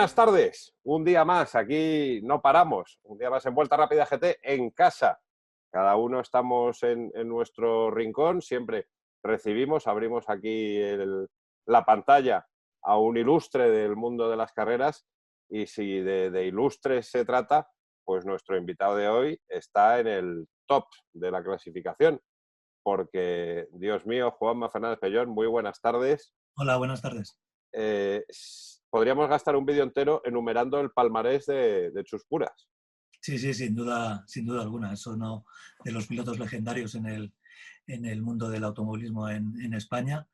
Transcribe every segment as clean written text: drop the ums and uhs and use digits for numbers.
buenas tardes. Un día más, aquí no paramos. Un día más en Vuelta Rápida GT en casa. Cada uno estamos en nuestro rincón. Siempre abrimos aquí la pantalla a un ilustre del mundo de las carreras. Y si de ilustres se trata, pues nuestro invitado de hoy está en el top de la clasificación. Porque, Dios mío, Juanma Fernández Pellón, muy buenas tardes. Hola, buenas tardes. Podríamos gastar un vídeo entero enumerando el palmarés de Chus Puras. Sí, sin duda alguna. Es uno de los pilotos legendarios en el mundo del automovilismo en España.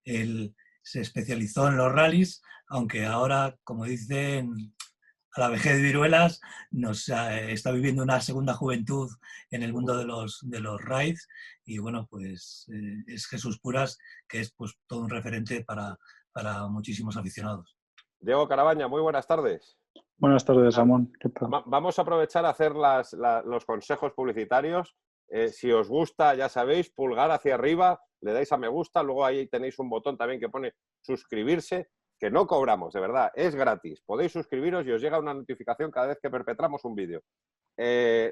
Él se especializó en los rallies, aunque ahora, como dicen, a la vejez de viruelas, está viviendo una segunda juventud en el mundo de los rides. Y bueno, pues es Jesús Puras, que es pues todo un referente para muchísimos aficionados. Diego Carabaña, muy buenas tardes. Buenas tardes, Ramón. ¿Qué tal? Vamos a aprovechar a hacer los consejos publicitarios. Si os gusta, ya sabéis, pulgar hacia arriba, le dais a me gusta, luego ahí tenéis un botón también que pone suscribirse, que no cobramos, de verdad, es gratis. Podéis suscribiros y os llega una notificación cada vez que perpetramos un vídeo.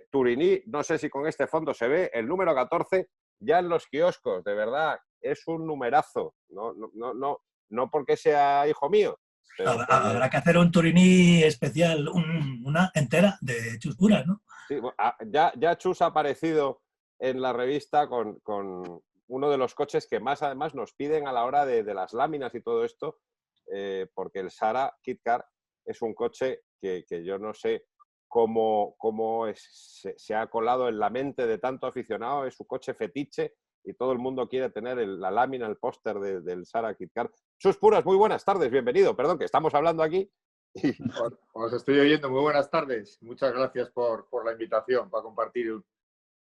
Turiní, no sé si con este fondo se ve, el número 14 ya en los kioscos, de verdad, es un numerazo. No porque sea hijo mío. Habrá que hacer un Turiní especial, una entera de Chus Puras, ¿no? Sí, ya Chus ha aparecido en la revista con uno de los coches que más además nos piden a la hora de las láminas y todo esto, porque el Sara Kit Car es un coche que yo no sé cómo se ha colado en la mente de tanto aficionado, es su coche fetiche y todo el mundo quiere tener la lámina, el póster del Sara Kit Car. Chus Puras, muy buenas tardes, bienvenido. Perdón, que estamos hablando aquí. Os estoy oyendo, muy buenas tardes. Muchas gracias por la invitación, para compartir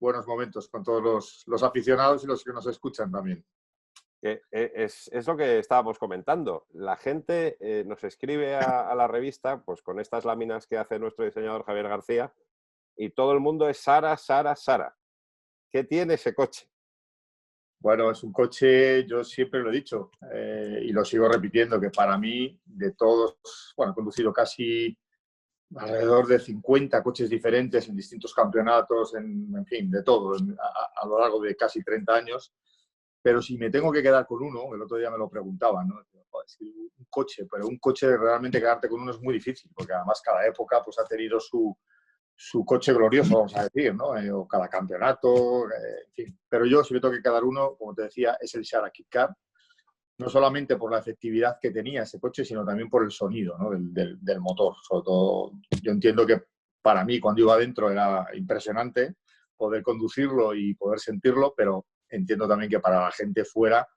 buenos momentos con todos los aficionados y los que nos escuchan también. Es lo que estábamos comentando. La gente nos escribe a la revista pues con estas láminas que hace nuestro diseñador Javier García y todo el mundo es Sara, Sara, Sara. ¿Qué tiene ese coche? Bueno, es un coche, yo siempre lo he dicho y lo sigo repitiendo, que para mí, de todos, bueno, he conducido casi alrededor de 50 coches diferentes en distintos campeonatos, en fin, de todo, a lo largo de casi 30 años. Pero si me tengo que quedar con uno, el otro día me lo preguntaban, ¿no? Es que un coche, pero un coche realmente quedarte con uno es muy difícil, porque además cada época pues, ha tenido su coche glorioso, vamos a decir, ¿no? O cada campeonato, en fin. Pero yo, si me tengo que quedar uno, como te decía, es el Sara Kit Car. No solamente por la efectividad que tenía ese coche, sino también por el sonido, ¿no? del motor. Sobre todo, yo entiendo que para mí, cuando iba adentro, era impresionante poder conducirlo y poder sentirlo, pero entiendo también que para la gente fuera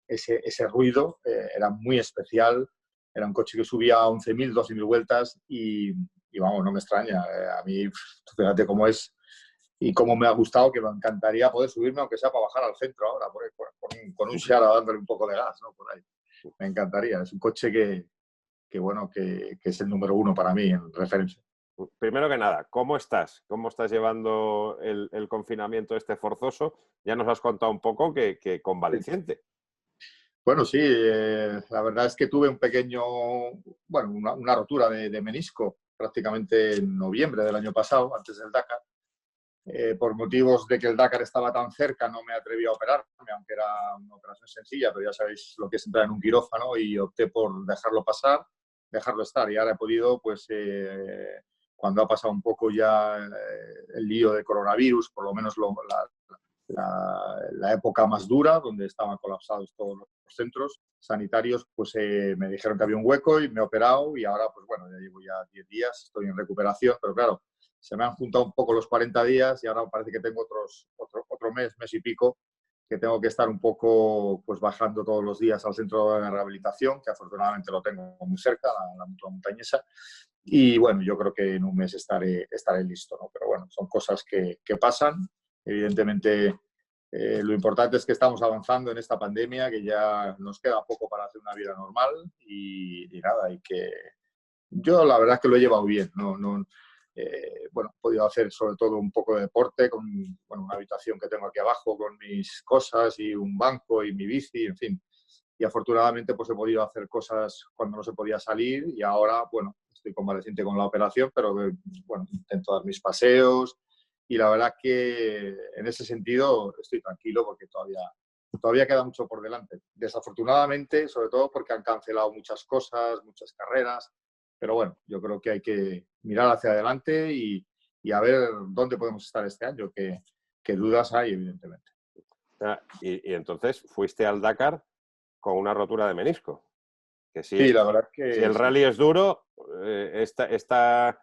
ese ruido era muy especial. Era un coche que subía a 11.000, 12.000 vueltas y vamos, no me extraña. A mí, fíjate cómo es y cómo me ha gustado, que me encantaría poder subirme, aunque sea para bajar al centro ahora, con un Sara dándole un poco de gas, ¿no? Por ahí. Me encantaría. Es un coche que es el número uno para mí en referencia. Primero que nada, ¿cómo estás? ¿Cómo estás llevando el confinamiento este forzoso? Ya nos has contado un poco que convaleciente. Bueno, sí, la verdad es que tuve un pequeño, bueno, una rotura de menisco prácticamente en noviembre del año pasado, antes del Dakar. Por motivos de que el Dakar estaba tan cerca, no me atreví a operarme, aunque era una operación sencilla, pero ya sabéis lo que es entrar en un quirófano y opté por dejarlo pasar, dejarlo estar. Y ahora he podido, pues, cuando ha pasado un poco ya el lío de coronavirus, por lo menos la época más dura, donde estaban colapsados todos los centros sanitarios, pues me dijeron que había un hueco y me he operado y ahora, pues bueno, ya llevo ya 10 días, estoy en recuperación, pero claro, se me han juntado un poco los 40 días y ahora parece que tengo otro mes y pico, que tengo que estar un poco pues bajando todos los días al centro de rehabilitación, que afortunadamente lo tengo muy cerca, la Mutua Montañesa. Y bueno, yo creo que en un mes estaré listo, ¿no? Pero bueno, son cosas que pasan. Evidentemente, lo importante es que estamos avanzando en esta pandemia, que ya nos queda poco para hacer una vida normal y nada, y que yo la verdad es que lo he llevado bien, bueno, he podido hacer sobre todo un poco de deporte con una habitación que tengo aquí abajo con mis cosas y un banco y mi bici, en fin. Y afortunadamente pues he podido hacer cosas cuando no se podía salir y ahora, bueno, estoy convaleciente con la operación, pero bueno, intento dar mis paseos y la verdad que en ese sentido estoy tranquilo porque todavía queda mucho por delante. Desafortunadamente, sobre todo porque han cancelado muchas cosas, muchas carreras, pero bueno, yo creo que hay que mirar hacia adelante y a ver dónde podemos estar este año, que dudas hay, evidentemente. Y entonces fuiste al Dakar con una rotura de menisco. Que Sí, la verdad que si el rally es duro, esta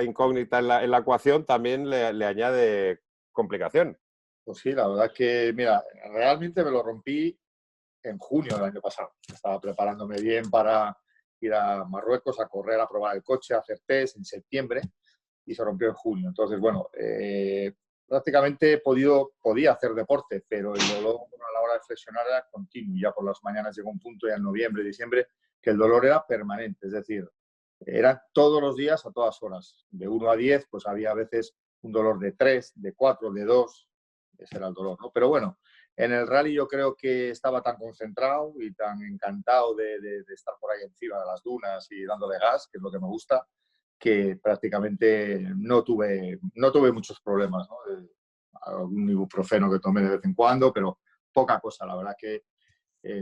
incógnita en la ecuación también le añade complicación. Pues sí, la verdad que, mira, realmente me lo rompí en junio del año pasado. Estaba preparándome bien para ir a Marruecos a correr, a probar el coche, a hacer test en septiembre y se rompió en junio. Entonces, bueno, prácticamente podía hacer deporte, pero el dolor a la hora de flexionar era continuo. Ya por las mañanas llegó un punto, ya en noviembre, diciembre, que el dolor era permanente. Es decir, era todos los días a todas horas. De 1 a 10, pues había a veces un dolor de 3, de 4, de 2. Ese era el dolor, ¿no? Pero bueno, en el rally yo creo que estaba tan concentrado y tan encantado de estar por ahí encima de las dunas y dándole gas, que es lo que me gusta, que prácticamente no tuve muchos problemas, ¿no? Algún ibuprofeno que tomé de vez en cuando, pero poca cosa, la verdad que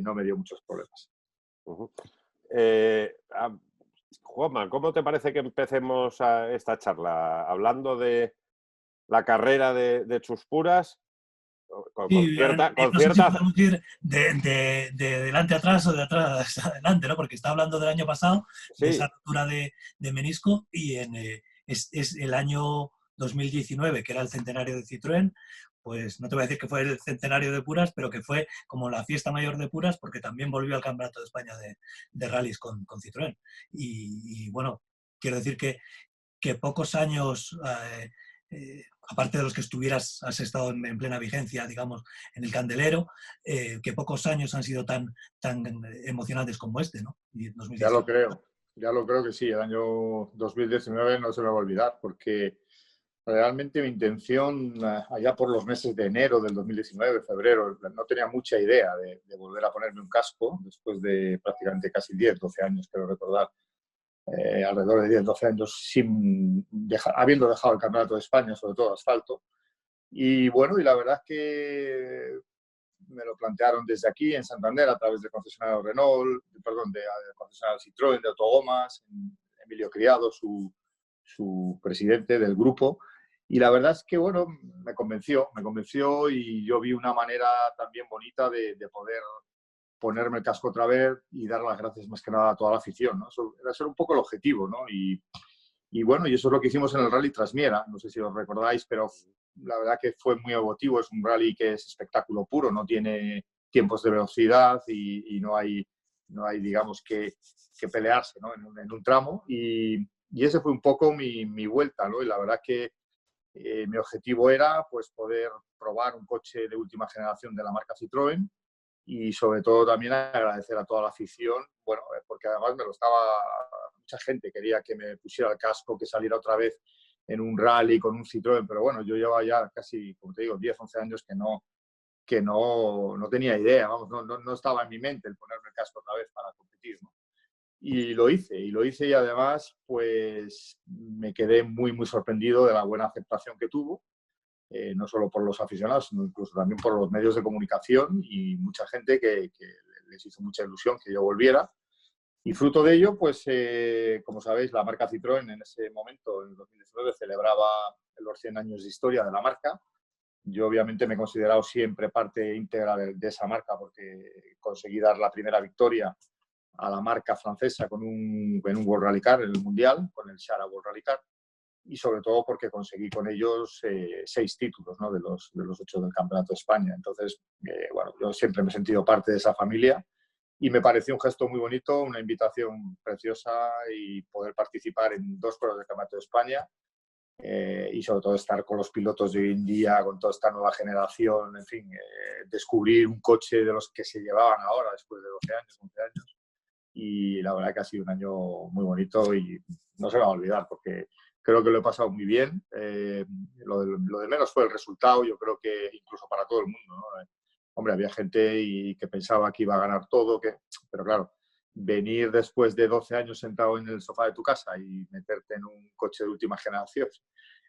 no me dio muchos problemas. Juanma, ¿cómo te parece que empecemos esta charla? Hablando de la carrera de Chuspuras, con cierta... No sé si podemos ir de delante a atrás o de atrás a adelante, ¿no? Porque está hablando del año pasado, sí, de esa rotura de menisco, y es el año 2019, que era el centenario de Citroën. Pues no te voy a decir que fue el centenario de Puras, pero que fue como la fiesta mayor de Puras, porque también volvió al Campeonato de España de rallies con Citroën. Y bueno, quiero decir que pocos años, aparte de los que has estado en plena vigencia, digamos, en el candelero, que pocos años han sido tan emocionantes como este, ¿no? Y 2019. Ya lo creo que sí. El año 2019 no se me va a olvidar, porque realmente mi intención, allá por los meses de enero del 2019, febrero, no tenía mucha idea de volver a ponerme un casco después de prácticamente casi 10, 12 años, quiero recordar. Alrededor de 10, 12 años habiendo dejado el Campeonato de España, sobre todo asfalto. Y bueno, y la verdad es que me lo plantearon desde aquí, en Santander, a través del concesionario Renault, perdón, del concesionario Citroën, de Autogomas, Emilio Criado, su presidente del grupo. Y la verdad es que, bueno, me convenció y yo vi una manera también bonita de poder ponerme el casco otra vez y dar las gracias más que nada a toda la afición, ¿no? Eso era ser un poco el objetivo, ¿no? Y bueno, y eso es lo que hicimos en el Rally Trasmiera, no sé si os recordáis, pero la verdad que fue muy emotivo, es un rally que es espectáculo puro, no tiene tiempos de velocidad y no hay, digamos, que pelearse, ¿no? en un tramo, y ese fue un poco mi vuelta, ¿no? Y la verdad que mi objetivo era pues poder probar un coche de última generación de la marca Citroën, y sobre todo también agradecer a toda la afición, bueno, porque además mucha gente quería que me pusiera el casco, que saliera otra vez en un rally con un Citroën, pero bueno, yo llevaba ya casi, como te digo, 10, 11 años que no tenía idea, vamos, no estaba en mi mente el ponerme el casco otra vez para competir, ¿no? Y lo hice y además pues me quedé muy, muy sorprendido de la buena aceptación que tuvo. No solo por los aficionados, sino incluso también por los medios de comunicación y mucha gente que les hizo mucha ilusión que yo volviera. Y fruto de ello, pues, como sabéis, la marca Citroën en ese momento, en 2019, celebraba los 100 años de historia de la marca. Yo obviamente me he considerado siempre parte íntegra de esa marca porque conseguí dar la primera victoria a la marca francesa en un World Rally Car, en el Mundial, con el Shara World Rally Car. Y sobre todo porque conseguí con ellos 6 títulos, ¿no? de los 8 del Campeonato de España. Entonces, bueno, yo siempre me he sentido parte de esa familia y me pareció un gesto muy bonito, una invitación preciosa y poder participar en 2 pruebas del Campeonato de España y sobre todo estar con los pilotos de hoy en día, con toda esta nueva generación, en fin, descubrir un coche de los que se llevaban ahora después de 12 años, 11 años. Y la verdad que ha sido un año muy bonito y no se me va a olvidar porque creo que lo he pasado muy bien. Lo de menos fue el resultado, yo creo que incluso para todo el mundo, ¿no? Hombre, había gente que pensaba que iba a ganar todo, pero claro, venir después de 12 años sentado en el sofá de tu casa y meterte en un coche de última generación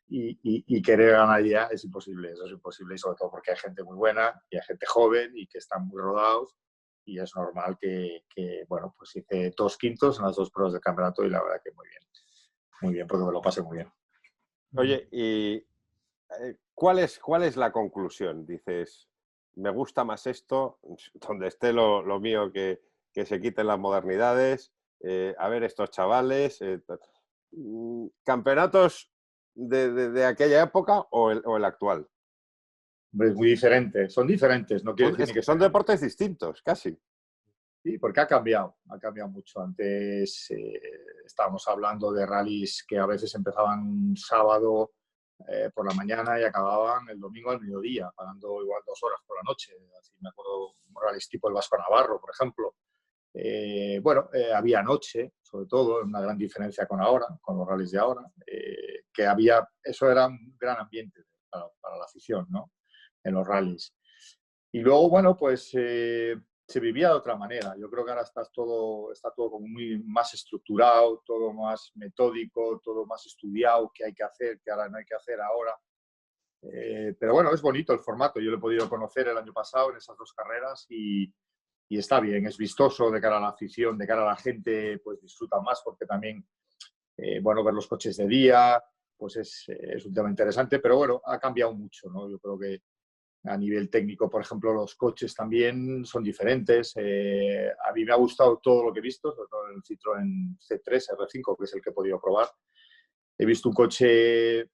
y querer ganar ya es imposible, eso es imposible, y sobre todo porque hay gente muy buena y hay gente joven y que están muy rodados, y es normal que bueno, pues hice 2 quintos en las 2 pruebas del campeonato y la verdad que muy bien, porque me lo pasé muy bien. Oye, ¿y cuál es la conclusión? Dices, me gusta más esto, donde esté lo mío que se quiten las modernidades, a ver estos chavales, ¿campeonatos de aquella época o el actual? Es muy diferente, son diferentes, no quiere decir Es ni que que son sean. deportes distintos, casi. Sí, porque ha cambiado mucho. Antes estábamos hablando de rallies que a veces empezaban un sábado por la mañana y acababan el domingo al mediodía, pagando igual 2 horas por la noche. Así me acuerdo rallies tipo el Vasco Navarro, por ejemplo. Había noche, sobre todo, una gran diferencia con ahora, con los rallies de ahora, que había, eso era un gran ambiente para la afición, ¿no? En los rallies. Y luego, bueno, pues se vivía de otra manera. Yo creo que ahora está todo como muy más estructurado, todo más metódico, todo más estudiado, qué hay que hacer, qué ahora no hay que hacer ahora. Pero bueno, es bonito el formato. Yo lo he podido conocer el año pasado en esas 2 carreras y está bien, es vistoso de cara a la afición, de cara a la gente, pues disfruta más porque también, bueno, ver los coches de día, pues es un tema interesante, pero bueno, ha cambiado mucho, ¿no? Yo creo que a nivel técnico, por ejemplo, los coches también son diferentes. A mí me ha gustado todo lo que he visto, sobre todo el Citroën C3 R5, que es el que he podido probar. He visto un coche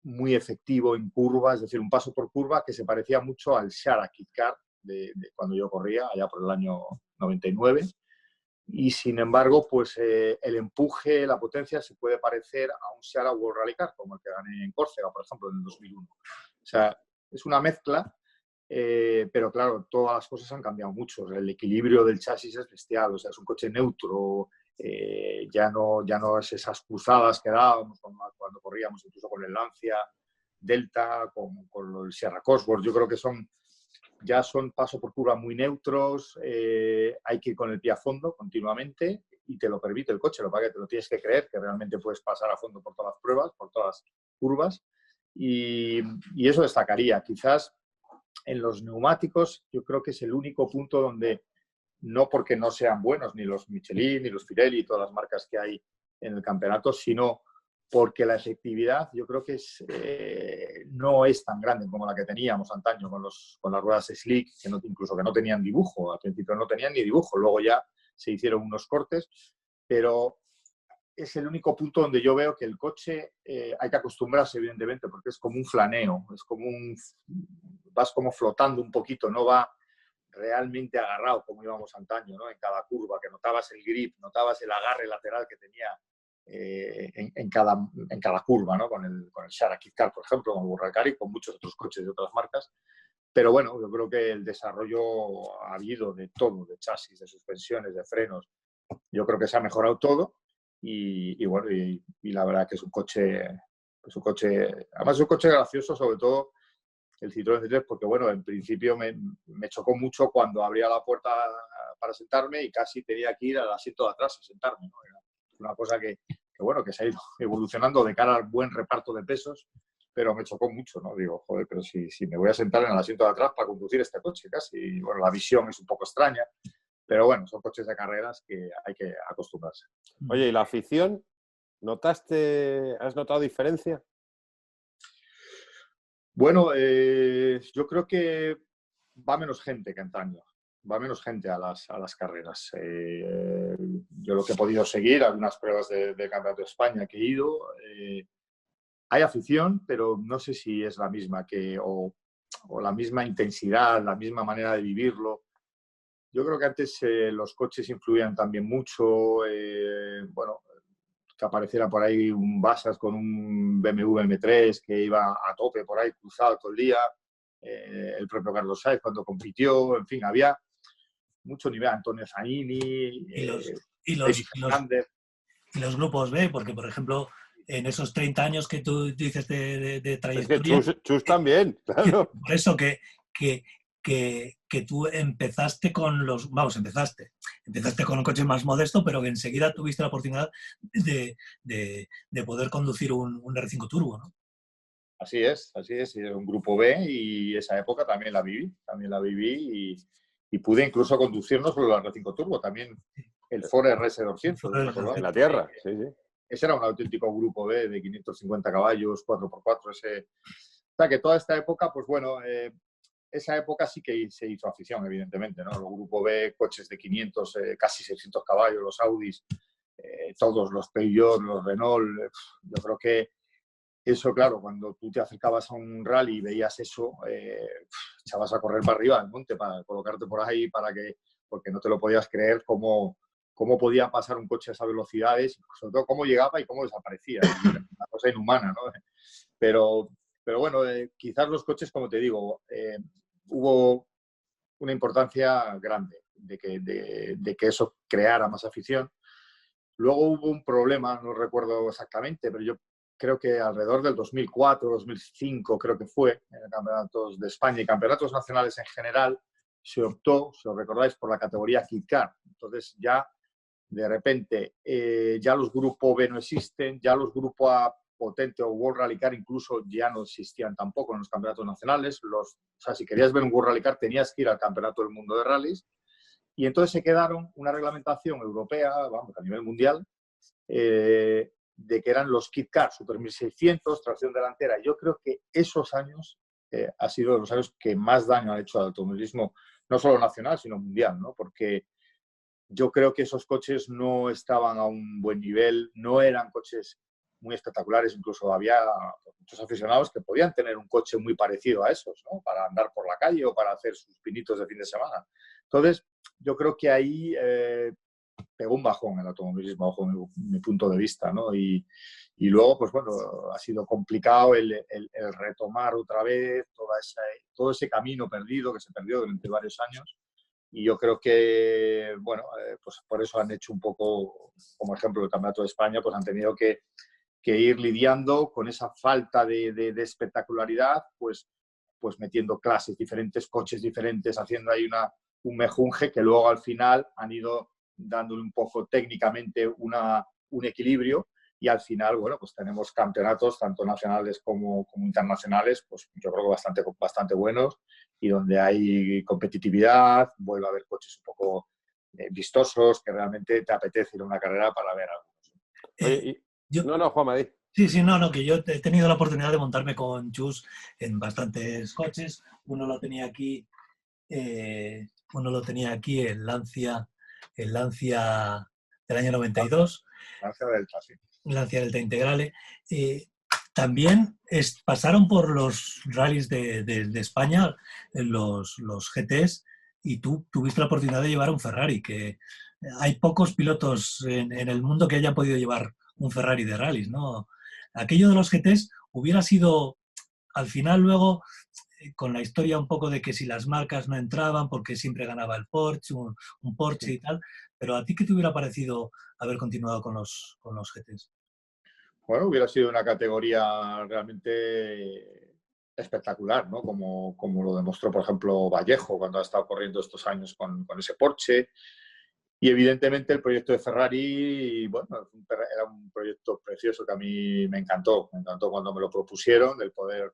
muy efectivo en curvas, es decir, un paso por curva que se parecía mucho al Shara Kit Car de cuando yo corría, allá por el año 99. Y sin embargo, pues el empuje, la potencia se puede parecer a un Shara World Rally Car, como el que gané en Córcega, por ejemplo, en el 2001. O sea, es una mezcla, pero claro, todas las cosas han cambiado mucho. O sea, el equilibrio del chasis es bestial, o sea, es un coche neutro, ya no es esas cruzadas que dábamos cuando corríamos, incluso con el Lancia Delta, con el Sierra Cosworth. Yo creo que ya son paso por curva muy neutros, hay que ir con el pie a fondo continuamente y te lo permite el coche, lo que te lo tienes que creer, que realmente puedes pasar a fondo por todas las pruebas, por todas las curvas, y eso destacaría. Quizás en los neumáticos yo creo que es el único punto donde, no porque no sean buenos ni los Michelin, ni los Pirelli, y todas las marcas que hay en el campeonato, sino porque la efectividad yo creo que no es tan grande como la que teníamos antaño con las ruedas slick, incluso que no tenían dibujo. Al principio no tenían ni dibujo, luego ya se hicieron unos cortes, pero es el único punto donde yo veo que el coche hay que acostumbrarse, evidentemente, porque es como un flaneo, vas como flotando un poquito, no va realmente agarrado como íbamos antaño, ¿no? En cada curva, que notabas el grip, notabas el agarre lateral que tenía en cada curva, ¿no? Con el Shara Kit Car, por ejemplo, con el Burracar y con muchos otros coches de otras marcas. Pero bueno, yo creo que el desarrollo ha habido de todo, de chasis, de suspensiones, de frenos. Yo creo que se ha mejorado todo y bueno, y la verdad que es un coche, además es un coche gracioso, sobre todo el Citroën C3, porque bueno, en principio me chocó mucho cuando abría la puerta para sentarme y casi tenía que ir al asiento de atrás a sentarme, ¿no? Era una cosa que bueno, que se ha ido evolucionando de cara al buen reparto de pesos, pero me chocó mucho, ¿no? Digo, joder, pero si me voy a sentar en el asiento de atrás para conducir este coche casi, y bueno, la visión es un poco extraña, pero bueno, son coches de carreras que hay que acostumbrarse. Oye, ¿y la afición? ¿Has notado diferencia? Bueno, yo creo que va menos gente que antaño. Va menos gente a las carreras. Yo lo que he podido seguir, algunas pruebas de Campeonato de España que he ido, hay afición, pero no sé si es la misma o la misma intensidad, la misma manera de vivirlo. Yo creo que antes los coches influían también mucho. Bueno, que apareciera por ahí un Basas con un BMW M3 que iba a tope por ahí, cruzado todo el día. El propio Carlos Sainz cuando compitió, en fin, había mucho nivel. Antonio Zanini, y los grupos B, porque por ejemplo, en esos 30 años que tú dices de trayectoria... Es que Chus también, claro. Por eso que que tú empezaste con empezaste con un coche más modesto, pero que enseguida tuviste la oportunidad de poder conducir un R5 Turbo, ¿no? Así es, un grupo B y esa época también la viví y pude incluso conducir no solo el R5 Turbo, también el Ford RS200. En la tierra, sí. Ese era un auténtico grupo B de 550 caballos, 4x4. O sea que toda esta época, pues bueno, esa época sí que se hizo afición, evidentemente, ¿no? El grupo B, coches de 500, casi 600 caballos, los Audis, todos los Peugeot, los Renault. Yo creo que eso, claro, cuando tú te acercabas a un rally y veías eso, echabas a correr para arriba del monte para colocarte por ahí, porque no te lo podías creer cómo podía pasar un coche a esas velocidades, sobre todo cómo llegaba y cómo desaparecía. Era una cosa inhumana, ¿no? Pero bueno, quizás los coches, como te digo, hubo una importancia grande de que eso creara más afición. Luego hubo un problema, no recuerdo exactamente, pero yo creo que alrededor del 2004, 2005, creo que fue, en campeonatos de España y campeonatos nacionales en general, se optó, si os recordáis, por la categoría Kit Car. Entonces ya, de repente, ya los Grupo B no existen, ya los Grupo A potente o World Rally Car incluso ya no existían tampoco en los campeonatos nacionales. O sea, si querías ver un World Rally Car tenías que ir al Campeonato del Mundo de Rallys. Y entonces se quedaron una reglamentación europea, vamos, a nivel mundial, de que eran los Kit Car, Super 1600, tracción delantera. Yo creo que esos años han sido los años que más daño han hecho al automovilismo, no solo nacional, sino mundial, ¿no? Porque yo creo que esos coches no estaban a un buen nivel, no eran coches muy espectaculares, incluso había muchos aficionados que podían tener un coche muy parecido a esos, ¿no? Para andar por la calle o para hacer sus pinitos de fin de semana. Entonces, yo creo que ahí pegó un bajón el automovilismo, bajo mi punto de vista, ¿no? Y luego, pues bueno, ha sido complicado el retomar otra vez todo ese camino perdido que se perdió durante varios años. Y yo creo que, bueno, pues por eso han hecho un poco, como ejemplo, el Campeonato de España, pues han tenido que ir lidiando con esa falta de espectacularidad, pues metiendo clases diferentes, coches diferentes, haciendo ahí un mejunje que luego al final han ido dándole un poco técnicamente un equilibrio y al final, bueno, pues tenemos campeonatos tanto nacionales como internacionales, pues yo creo que bastante buenos y donde hay competitividad, vuelve a haber coches un poco vistosos que realmente te apetece ir a una carrera para ver algunos. Oye, no, Juanma, di. Sí, no, que yo he tenido la oportunidad de montarme con Chus en bastantes coches. Uno lo tenía aquí, el Lancia del año 92. Lancia Delta, sí. Lancia Delta Integrale. También pasaron por los rallies de España, los GTs, y tú tuviste la oportunidad de llevar un Ferrari, que hay pocos pilotos en el mundo que hayan podido llevar un Ferrari de rallies, ¿no? Aquello de los GTs hubiera sido, al final luego, con la historia un poco de que si las marcas no entraban porque siempre ganaba el Porsche, un Porsche sí. Y tal, pero ¿a ti qué te hubiera parecido haber continuado con los GTs? Bueno, hubiera sido una categoría realmente espectacular, ¿no? Como lo demostró, por ejemplo, Vallejo cuando ha estado corriendo estos años con ese Porsche. Y evidentemente el proyecto de Ferrari, bueno, era un proyecto precioso que a mí me encantó. Me encantó cuando me lo propusieron, el poder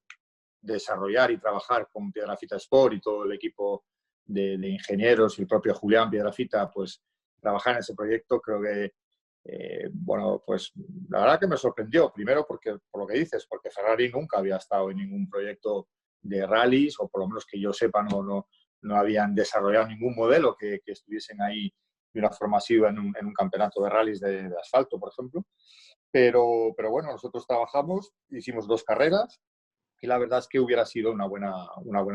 desarrollar y trabajar con Piedrafita Sport y todo el equipo de ingenieros y el propio Julián Piedrafita, pues trabajar en ese proyecto. Creo que, bueno, pues la verdad que me sorprendió. Primero por lo que dices, porque Ferrari nunca había estado en ningún proyecto de rallies, o por lo menos que yo sepa no habían desarrollado ningún modelo que estuviesen ahí de una forma masiva en un campeonato de rallies de asfalto, por ejemplo. Pero bueno, nosotros trabajamos, hicimos 2 carreras y la verdad es que hubiera sido una buena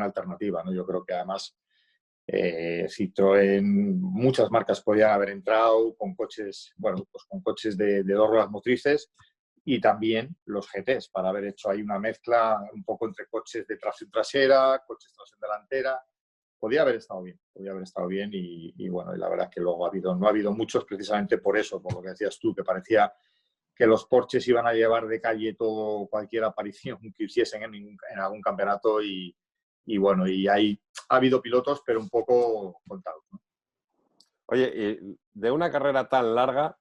alternativa, ¿no? Yo creo que además Citroën, muchas marcas podían haber entrado con coches, bueno, pues con coches de 2 ruedas motrices y también los GTs, para haber hecho ahí una mezcla un poco entre coches de tracción trasera, coches de tracción delantera. Podía haber estado bien y bueno, y la verdad es que luego no ha habido muchos precisamente por eso, por lo que decías tú, que parecía que los Porsches iban a llevar de calle todo, cualquier aparición que hiciesen en algún campeonato y y bueno, y ha habido pilotos, pero un poco contados, ¿no? Oye, y de una carrera tan larga,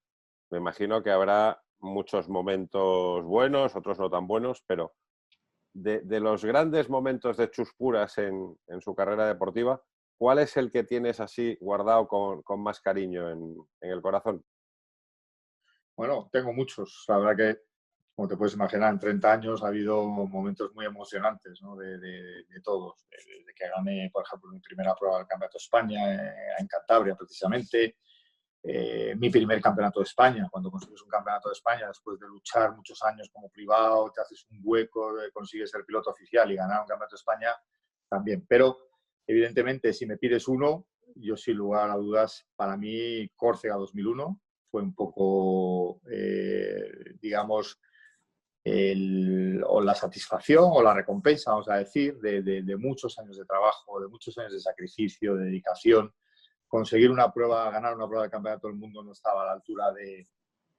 me imagino que habrá muchos momentos buenos, otros no tan buenos, pero de los grandes momentos de Chus Puras en su carrera deportiva, ¿cuál es el que tienes así guardado con más cariño en el corazón? Bueno, tengo muchos. La verdad que, como te puedes imaginar, en 30 años ha habido momentos muy emocionantes, ¿no? de todos. Desde que gané, por ejemplo, mi primera prueba del Campeonato de España en Cantabria, precisamente. Mi primer campeonato de España, cuando consigues un campeonato de España, después de luchar muchos años como privado, te haces un hueco, consigues ser piloto oficial y ganar un campeonato de España, también. Pero, evidentemente, si me pides uno, yo sin lugar a dudas, para mí Córcega 2001 fue un poco, digamos, o la satisfacción o la recompensa, vamos a decir, de muchos años de trabajo, de muchos años de sacrificio, de dedicación. Conseguir una prueba, ganar una prueba del Campeonato del Mundo no estaba a la altura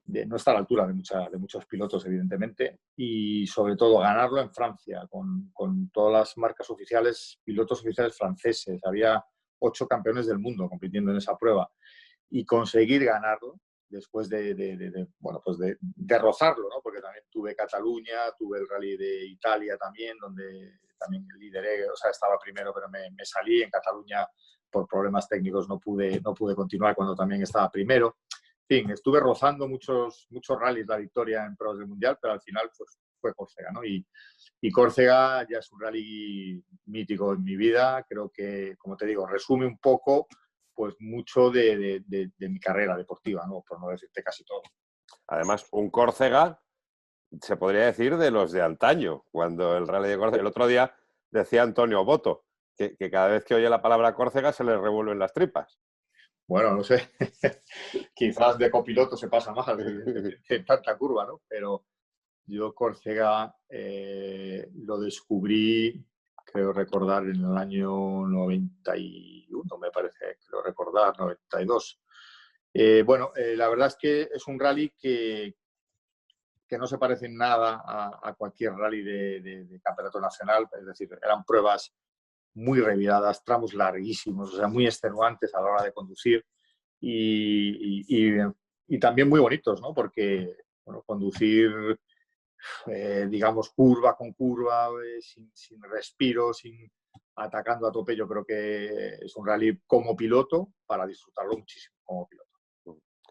no está a la altura de muchos pilotos, evidentemente, y sobre todo ganarlo en Francia, con todas las marcas oficiales, pilotos oficiales franceses. Había 8 campeones del mundo compitiendo en esa prueba, y conseguir ganarlo después bueno, pues de rozarlo, ¿no? Porque también tuve Cataluña, tuve el Rally de Italia también, donde también lideré, o sea, estaba primero, pero me salí. En Cataluña, por problemas técnicos, no pude continuar cuando también estaba primero. En fin, estuve rozando muchos rallies la victoria en pruebas del Mundial, pero al final pues, fue Córcega, ¿no? Y Córcega ya es un rally mítico en mi vida. Creo que, como te digo, resume un poco pues mucho de mi carrera deportiva, ¿no? Por no decirte casi todo. Además, un Córcega, se podría decir, de los de antaño, cuando el Rally de Córcega... El otro día decía Antonio Boto que cada vez que oye la palabra Córcega se le revuelven las tripas. Bueno, no sé, quizás de copiloto se pasa más en tanta curva, ¿no? Pero yo Córcega lo descubrí, creo recordar, en el año 91, me parece, creo recordar, 92. Bueno, la verdad es que es un rally que no se parece en nada a cualquier rally de campeonato nacional. Es decir, eran pruebas muy reviradas, tramos larguísimos, o sea, muy extenuantes a la hora de conducir y también muy bonitos, ¿no? Porque, bueno, conducir, digamos, curva con curva, sin respiro, atacando a tope, yo creo que es un rally como piloto para disfrutarlo muchísimo como piloto.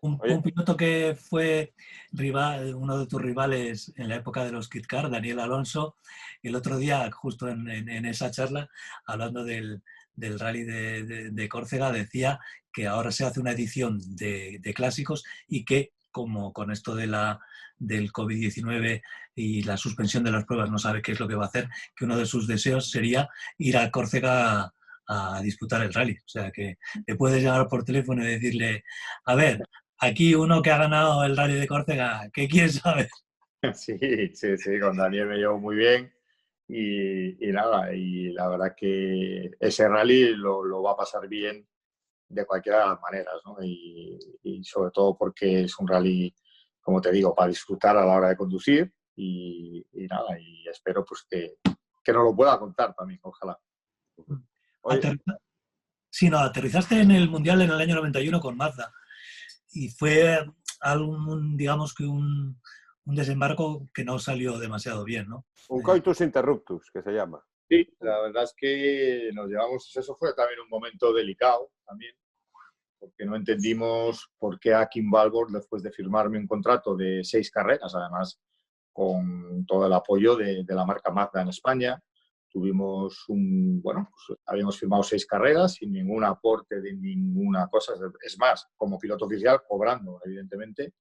Un piloto que fue rival, uno de tus rivales en la época de los Kit Car, Daniel Alonso, el otro día, justo en esa charla, hablando del rally de Córcega, decía que ahora se hace una edición de clásicos y que, como con esto del COVID-19 y la suspensión de las pruebas no sabe qué es lo que va a hacer, que uno de sus deseos sería ir a Córcega a disputar el rally. O sea, que le puedes llamar por teléfono y decirle, a ver, aquí uno que ha ganado el Rally de Córcega, ¿qué quieres saber? Sí, con Daniel me llevo muy bien y nada, y la verdad que ese rally lo va a pasar bien de cualquiera de las maneras, ¿no? Y sobre todo porque es un rally, como te digo, para disfrutar a la hora de conducir y nada, y espero pues que nos lo pueda contar también, ojalá. Oye, Sí, no, aterrizaste en el Mundial en el año 91 con Mazda y fue digamos que un desembarco que no salió demasiado bien, ¿no? un coitus interruptus, que se llama. Sí, la verdad es que nos llevamos, eso fue también un momento delicado también, porque no entendimos por qué a Kim Valborg, después de firmarme un contrato de 6 carreras, además con todo el apoyo de la marca Mazda en España, pues habíamos firmado 6 carreras sin ningún aporte de ninguna cosa, es más, como piloto oficial, cobrando, evidentemente.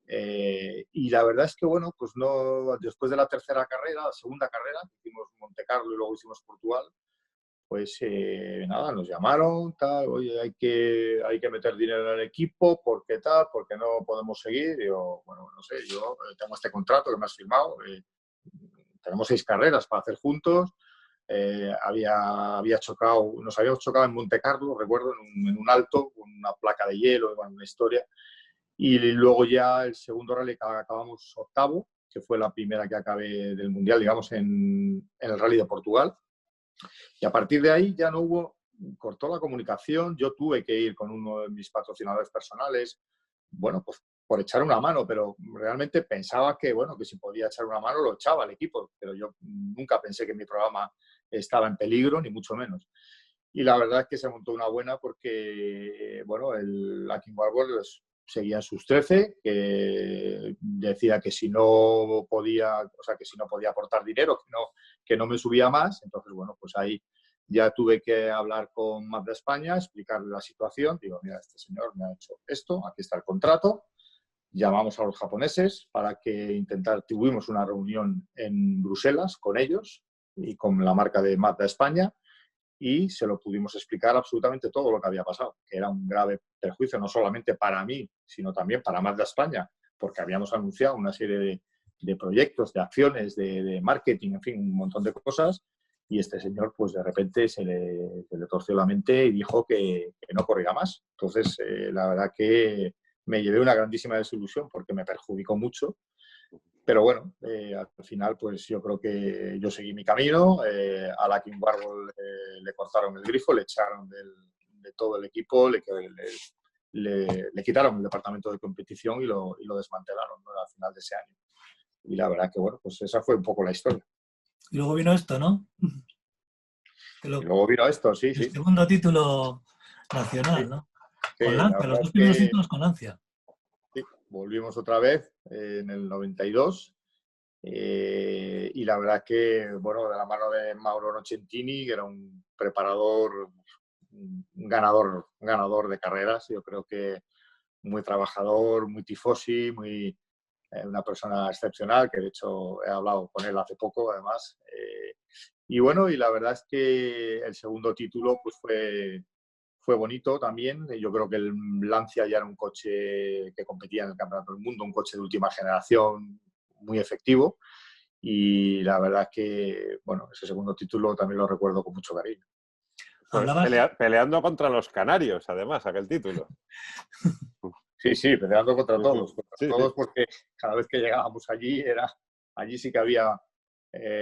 Y la verdad es que, bueno, pues no, después de la tercera carrera, la segunda carrera, hicimos Monte Carlo y luego hicimos Portugal, pues nada, nos llamaron, tal, oye, hay que meter dinero en el equipo, ¿por qué tal? ¿Por qué no podemos seguir? Y yo, bueno, no sé, yo tengo este contrato que me has firmado, tenemos 6 carreras para hacer juntos, nos habíamos chocado en Monte Carlo, recuerdo, en un alto, con una placa de hielo, bueno, una historia, y luego ya el segundo rally acabamos octavo, que fue la primera que acabé del Mundial, digamos, en el Rally de Portugal. Y a partir de ahí ya no hubo, cortó la comunicación, yo tuve que ir con uno de mis patrocinadores personales, bueno, pues por echar una mano, pero realmente pensaba que, bueno, que si podía echar una mano lo echaba al equipo, pero yo nunca pensé que mi programa estaba en peligro, ni mucho menos. Y la verdad es que se montó una buena porque, bueno, la King Warble seguía en sus 13, que decía que si no podía, o sea, que si no podía aportar dinero, que no me subía más. Entonces, bueno, pues ahí ya tuve que hablar con Mazda España, explicarle la situación. Digo, mira, este señor me ha hecho esto, aquí está el contrato. Llamamos a los japoneses para que tuvimos una reunión en Bruselas con ellos y con la marca de Mazda España, y se lo pudimos explicar absolutamente todo lo que había pasado, que era un grave perjuicio no solamente para mí, sino también para Mazda España, porque habíamos anunciado una serie de proyectos, de acciones, de marketing, en fin, un montón de cosas, y este señor pues de repente se le torció la mente y dijo que no corría más. Entonces, la verdad que me llevé una grandísima desilusión porque me perjudicó mucho. Pero bueno, al final pues yo creo que yo seguí mi camino. A la King Warble le cortaron el grifo, le echaron de todo el equipo, le quitaron el departamento de competición y lo desmantelaron, ¿no? Al final de ese año. Y la verdad que bueno, pues esa fue un poco la historia. Y luego vino esto, ¿no? Y luego vino esto, sí, el sí. segundo título nacional, ¿no? Sí, Con la Lancia, los verdad dos es primeros que títulos con Lancia. sí, volvimos otra vez en el 92. Y la verdad que, bueno, de la mano de Mauro Nocentini, que era un preparador, un ganador de carreras, yo creo que muy trabajador, muy tifosi, una persona excepcional, que de hecho he hablado con él hace poco, además. Y bueno, y la verdad es que el segundo título pues fue bonito también. Yo creo que el Lancia ya era un coche que competía en el Campeonato del Mundo, un coche de última generación muy efectivo. Y la verdad es que, bueno, ese segundo título también lo recuerdo con mucho cariño. Hablabas... Peleando contra los canarios, además, aquel título. Sí, peleando contra todos, sí. Porque cada vez que llegábamos allí sí que había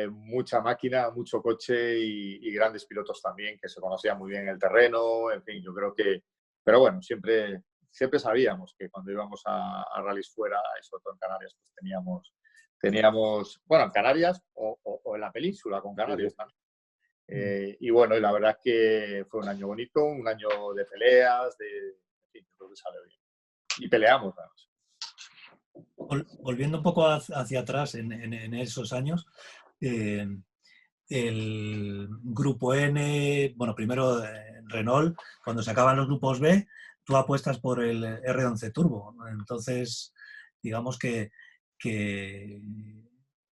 mucha máquina, mucho coche y grandes pilotos también que se conocían muy bien el terreno, en fin, yo creo que... Pero bueno, siempre sabíamos que cuando íbamos a rallies fuera, sobre todo en Canarias, pues teníamos, bueno, en Canarias o en la península con Canarias también. Y bueno, y la verdad es que fue un año bonito, un año de peleas, en fin, yo creo que salió bien. Y peleamos, además. Volviendo un poco hacia atrás en esos años, el grupo N, bueno, primero Renault, cuando se acaban los grupos B, tú apuestas por el R11 Turbo. Entonces, digamos que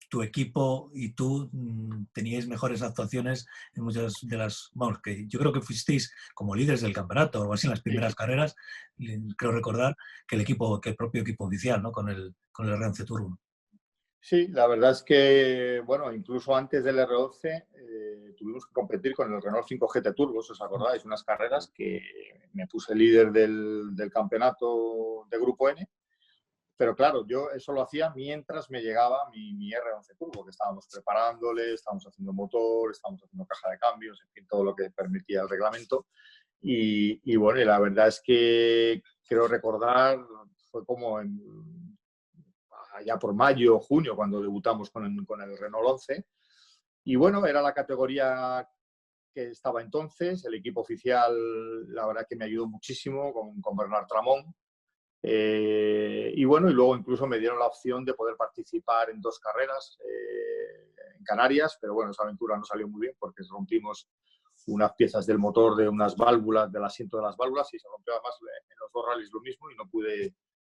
tu equipo y tú teníais mejores actuaciones en muchas de las... Vamos, que yo creo que fuisteis como líderes del campeonato o algo así en las primeras carreras. Creo recordar que el propio equipo oficial, ¿no? Con el R11 Turbo. Sí, la verdad es que, bueno, incluso antes del R11 tuvimos que competir con el Renault 5 GT Turbo, si os acordáis, unas carreras que me puse líder del campeonato de Grupo N. Pero claro, yo eso lo hacía mientras me llegaba mi R11 Turbo, que estábamos preparándole, estábamos haciendo motor, estábamos haciendo caja de cambios, en fin, todo lo que permitía el reglamento. Y bueno, y la verdad es que creo recordar, fue como allá por mayo o junio, cuando debutamos con el Renault 11. Y bueno, era la categoría que estaba entonces. El equipo oficial, la verdad que me ayudó muchísimo con Bernard Tramón. Y bueno, y luego incluso me dieron la opción de poder participar en 2 carreras en Canarias, pero bueno, esa aventura no salió muy bien porque rompimos unas piezas del motor de unas válvulas, del asiento de las válvulas, y se rompió además en los 2 rallies lo mismo, y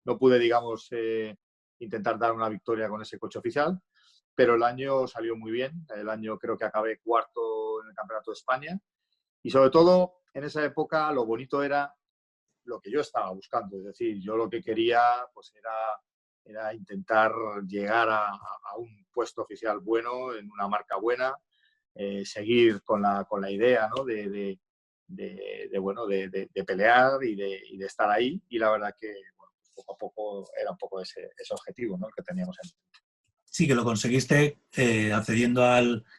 no pude digamos, intentar dar una victoria con ese coche oficial. Pero el año salió muy bien. El año creo que acabé cuarto en el Campeonato de España. Y sobre todo, en esa época, lo bonito era lo que yo estaba buscando. Es decir, yo lo que quería pues era intentar llegar a un puesto oficial bueno, en una marca buena, seguir con la idea, ¿no? de pelear y de estar ahí. Y la verdad que bueno, poco a poco era un poco ese objetivo, ¿no? El que teníamos en mente. Sí, que lo conseguiste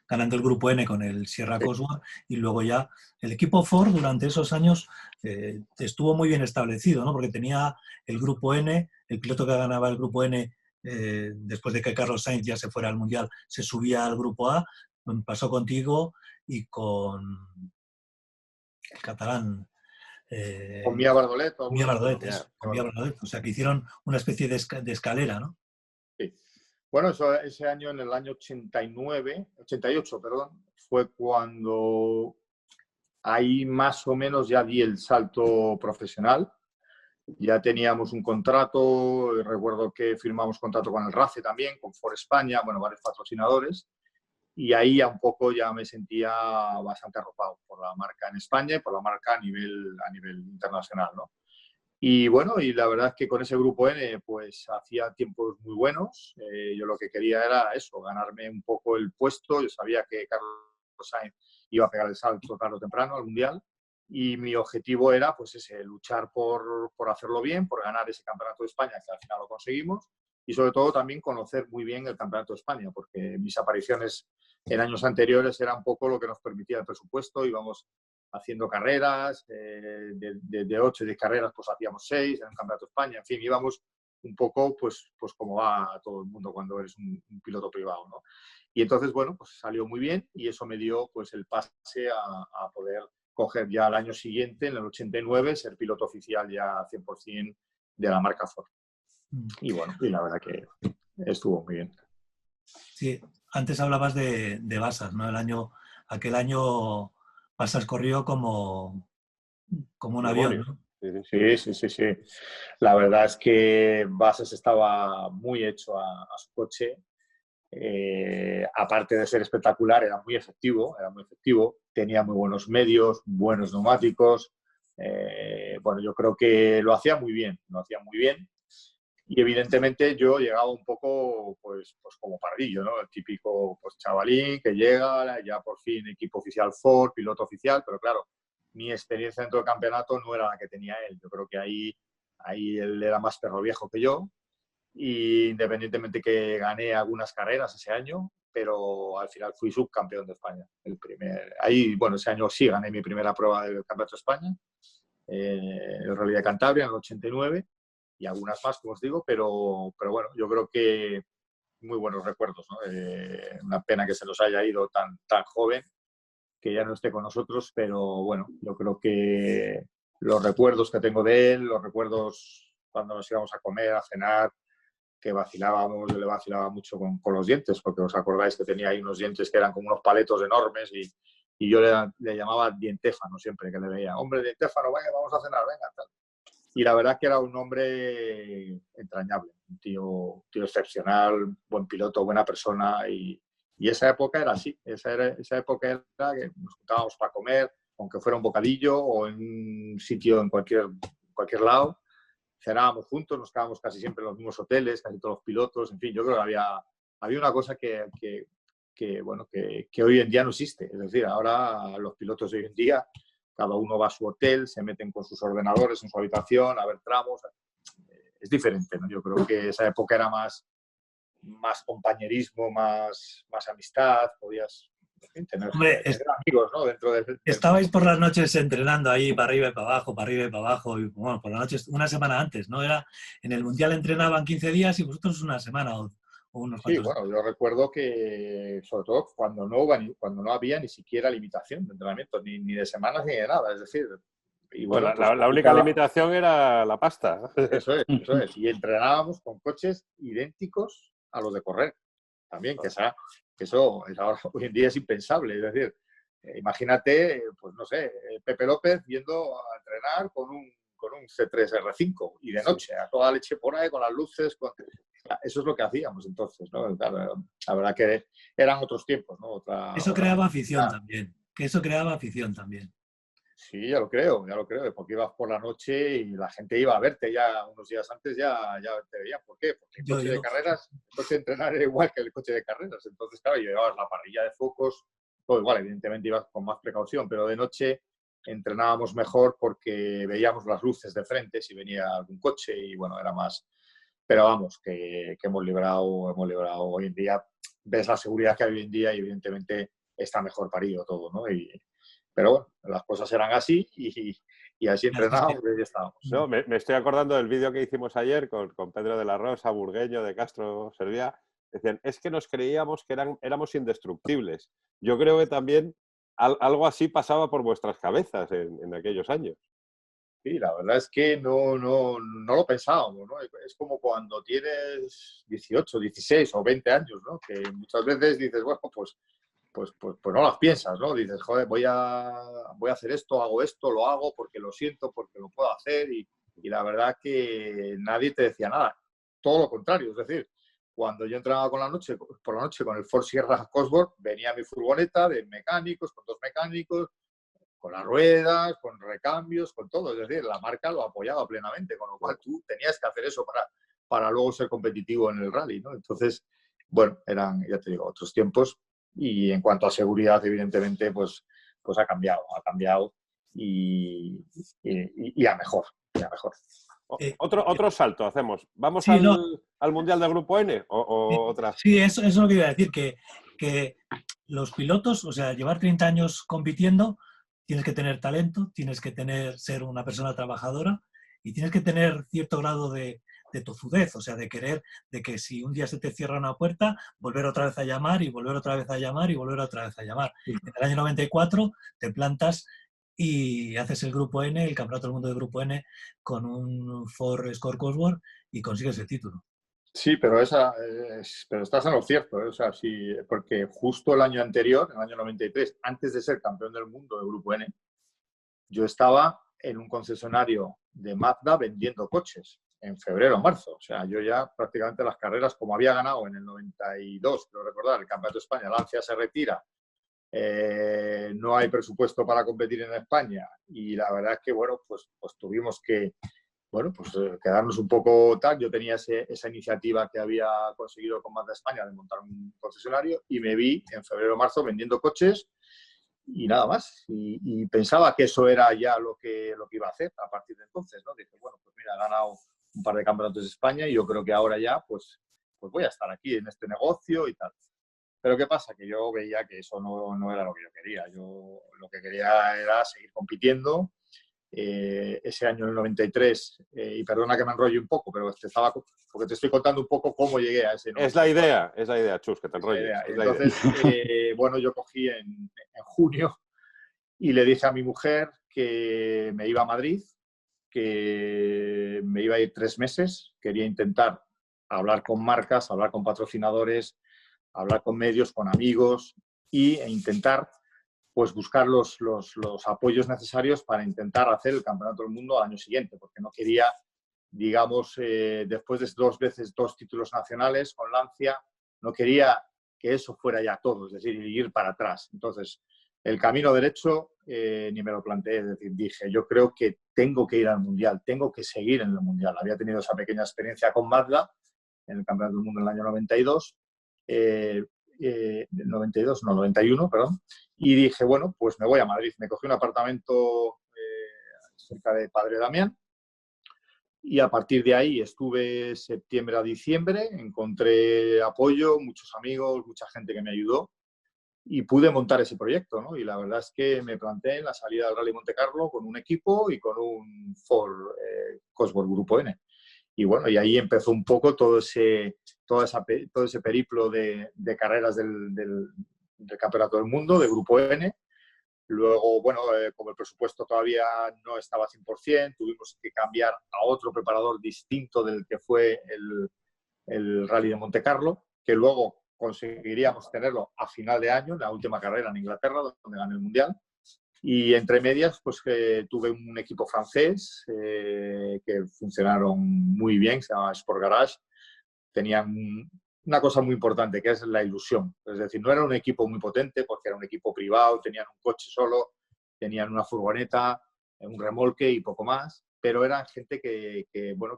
ganando el grupo N con el Sierra Sí. Cosworth, y luego ya el equipo Ford durante esos años estuvo muy bien establecido, ¿no? Porque tenía el grupo N, el piloto que ganaba el grupo N después de que Carlos Sainz ya se fuera al Mundial, se subía al grupo A, pasó contigo y con el catalán. Con Mia Bardolet, Mía algunos otros. Bardolet, eso, con Mía Bardolet. O sea, que hicieron una especie de escalera, ¿no? Sí. Bueno, ese año, en el año 88, perdón, fue cuando ahí más o menos ya di el salto profesional. Ya teníamos un contrato, recuerdo que firmamos contrato con el RACE también, con Ford España, bueno, varios patrocinadores, y ahí ya un poco ya me sentía bastante arropado por la marca en España y por la marca a nivel internacional, ¿no? Y bueno, y la verdad es que con ese grupo N pues hacía tiempos muy buenos. Yo lo que quería era eso, ganarme un poco el puesto. Yo sabía que Carlos Sainz iba a pegar el salto tarde o temprano al Mundial, y mi objetivo era pues ese, luchar por hacerlo bien, por ganar ese Campeonato de España, que al final lo conseguimos, y sobre todo también conocer muy bien el Campeonato de España, porque mis apariciones en años anteriores era un poco lo que nos permitía el presupuesto. Íbamos haciendo carreras, de 8 o 10 carreras pues hacíamos 6 en el Campeonato de España, en fin, íbamos un poco pues como va todo el mundo cuando eres un piloto privado, ¿no? Y entonces, bueno, pues salió muy bien, y eso me dio pues el pase a poder coger ya al año siguiente, en el 89, ser piloto oficial ya 100% de la marca Ford. Y bueno, y la verdad que estuvo muy bien. Sí, antes hablabas de Bassas, ¿no? Aquel año Bassas corrió como un avión, ¿no? Sí. La verdad es que Bassas estaba muy hecho a su coche. Aparte de ser espectacular, era muy efectivo, tenía muy buenos medios, buenos neumáticos. Bueno, yo creo que lo hacía muy bien. Y evidentemente yo llegaba un poco pues como pardillo, ¿no? El típico pues, chavalín que llega, ya por fin equipo oficial Ford, piloto oficial, pero claro, mi experiencia dentro del campeonato no era la que tenía él. Yo creo que ahí él era más perro viejo que yo, y independientemente que gané algunas carreras ese año, pero al final fui subcampeón de España. Bueno, ese año sí gané mi primera prueba del Campeonato de España, el Rally de Cantabria en el 89, y algunas más, como os digo, pero bueno, yo creo que muy buenos recuerdos, ¿no? Una pena que se nos haya ido tan joven, que ya no esté con nosotros, pero bueno, yo creo que los recuerdos que tengo de él, los recuerdos cuando nos íbamos a comer, a cenar, que vacilábamos, yo le vacilaba mucho con los dientes, porque os acordáis que tenía ahí unos dientes que eran como unos paletos enormes, y yo le llamaba dientéfano siempre que le veía. Hombre, dientéfano, venga, vamos a cenar, venga, tal. Y la verdad que era un hombre entrañable, un tío excepcional, buen piloto, buena persona, y esa época era así, esa época era que nos juntábamos para comer, aunque fuera un bocadillo o en un sitio en cualquier lado, cenábamos juntos, nos quedábamos casi siempre en los mismos hoteles, casi todos los pilotos, en fin, yo creo que había una cosa que hoy en día no existe. Es decir, ahora los pilotos de hoy en día, cada uno va a su hotel, se meten con sus ordenadores en su habitación a ver tramos. Es diferente, ¿no? Yo creo que esa época era más compañerismo, más amistad, podías tener Hombre, amigos, ¿no? Dentro del estabais por las noches entrenando ahí para arriba y para abajo, y bueno, por las noches, una semana antes, ¿no? En el Mundial entrenaban 15 días y vosotros una semana o unos Sí, cuantos. bueno, yo recuerdo que, sobre todo, cuando no había ni siquiera limitación de entrenamiento, ni de semanas ni de nada. Es decir, y bueno, Bueno, pues la única limitación era la pasta. Eso es. Y entrenábamos con coches idénticos a los de correr. También, que eso ahora, hoy en día es impensable. Es decir, imagínate, pues no sé, Pepe López yendo a entrenar con un C3R5 y de noche, a toda leche por ahí, con las luces. Eso es lo que hacíamos entonces, ¿no? La verdad que eran otros tiempos, ¿no? Eso creaba afición también. Que eso creaba afición también. Sí, ya lo creo, porque ibas por la noche y la gente iba a verte ya unos días antes, ya te veían. ¿Por qué? Porque el coche de carreras, el coche de entrenar era igual que el coche de carreras. Entonces, claro, llevabas la parrilla de focos, todo igual, evidentemente ibas con más precaución, pero de noche entrenábamos mejor porque veíamos las luces de frente si venía algún coche, y bueno, era más pero vamos, que hemos librado hoy en día. Ves la seguridad que hay hoy en día y evidentemente está mejor parido todo, ¿no? Pero bueno, las cosas eran así y así entrenábamos y ahí estábamos. No, me estoy acordando del vídeo que hicimos ayer con Pedro de la Rosa, Burgueño, de Castro, Servía. Decían, es que nos creíamos que éramos indestructibles. Yo creo que también algo así pasaba por vuestras cabezas en aquellos años. Sí, la verdad es que no lo pensábamos, ¿no? Es como cuando tienes 18, 16 o 20 años, ¿no? Que muchas veces dices, bueno, pues no las piensas, ¿no? Dices, joder, voy a hacer esto, hago esto, lo hago porque lo siento, porque lo puedo hacer y la verdad que nadie te decía nada. Todo lo contrario, es decir, cuando yo entraba por la noche con el Ford Sierra Cosworth, venía mi furgoneta de mecánicos, con 2 mecánicos, con las ruedas, con recambios, con todo. Es decir, la marca lo apoyaba plenamente, con lo cual tú tenías que hacer eso para luego ser competitivo en el rally, ¿no? Entonces, bueno, eran, ya te digo, otros tiempos. Y en cuanto a seguridad, evidentemente, pues ha cambiado y a mejor, Otro salto hacemos. ¿Vamos Sí, al Mundial de Grupo N o otra? Sí, eso es lo que iba a decir, que los pilotos, o sea, llevar 30 años compitiendo, tienes que tener talento, tienes que ser una persona trabajadora y tienes que tener cierto grado de tozudez, o sea, de querer, de que si un día se te cierra una puerta, volver otra vez a llamar y volver otra vez a llamar y volver otra vez a llamar. En el año 94 te plantas y haces el Grupo N, el Campeonato del Mundo de Grupo N, con un Ford Escort Cosworth y consigues el título. Sí, pero estás en lo cierto, ¿eh? O sea, sí, porque justo el año anterior, el año 93, antes de ser campeón del mundo de Grupo N, yo estaba en un concesionario de Mazda vendiendo coches en febrero o marzo. O sea, yo ya prácticamente las carreras, como había ganado en el 92, quiero recordar, el Campeonato de España, Lancia se retira, no hay presupuesto para competir en España y la verdad es que, bueno, pues tuvimos que quedarnos un poco tal. Yo tenía esa iniciativa que había conseguido con Mazda España de montar un concesionario y me vi en febrero o marzo vendiendo coches y nada más. Y pensaba que eso era ya lo que iba a hacer a partir de entonces, ¿no? Dije, bueno, pues mira, he ganado un par de campeonatos de España y yo creo que ahora ya pues voy a estar aquí en este negocio y tal. Pero ¿qué pasa? Que yo veía que eso no era lo que yo quería. Yo lo que quería era seguir compitiendo. Ese año, en el 93, y perdona que me enrollo un poco, pero porque te estoy contando un poco cómo llegué a ese 94. Es la idea, Chus, que te enrolles. Entonces, bueno, yo cogí en junio y le dije a mi mujer que me iba a Madrid, que me iba a ir 3 meses, quería intentar hablar con marcas, hablar con patrocinadores, hablar con medios, con amigos e intentar pues buscar los apoyos necesarios para intentar hacer el Campeonato del Mundo al año siguiente, porque no quería, digamos, después de 2 veces 2 títulos nacionales con Lancia, no quería que eso fuera ya todo, es decir, ir para atrás. Entonces, el camino derecho ni me lo planteé, es decir, dije, yo creo que tengo que ir al Mundial, tengo que seguir en el Mundial. Había tenido esa pequeña experiencia con Mazda en el Campeonato del Mundo en el año 92, 91, perdón, y dije, bueno, pues me voy a Madrid. Me cogí un apartamento cerca de Padre Damián y a partir de ahí estuve septiembre a diciembre, encontré apoyo, muchos amigos, mucha gente que me ayudó y pude montar ese proyecto, ¿no? Y la verdad es que me planteé en la salida del Rally Monte Carlo con un equipo y con un Ford Cosworth Grupo N. Y bueno, y ahí empezó un poco todo ese periplo de carreras del Campeonato del Mundo, de Grupo N. Luego, bueno, como el presupuesto todavía no estaba 100%, tuvimos que cambiar a otro preparador distinto del que fue el Rally de Monte Carlo, que luego conseguiríamos tenerlo a final de año, en la última carrera en Inglaterra, donde gané el Mundial. Y entre medias, pues tuve un equipo francés que funcionaron muy bien, se llamaba Sport Garage. Tenían una cosa muy importante, que es la ilusión. Es decir, no era un equipo muy potente, porque era un equipo privado, tenían un coche solo, tenían una furgoneta, un remolque y poco más, pero eran gente que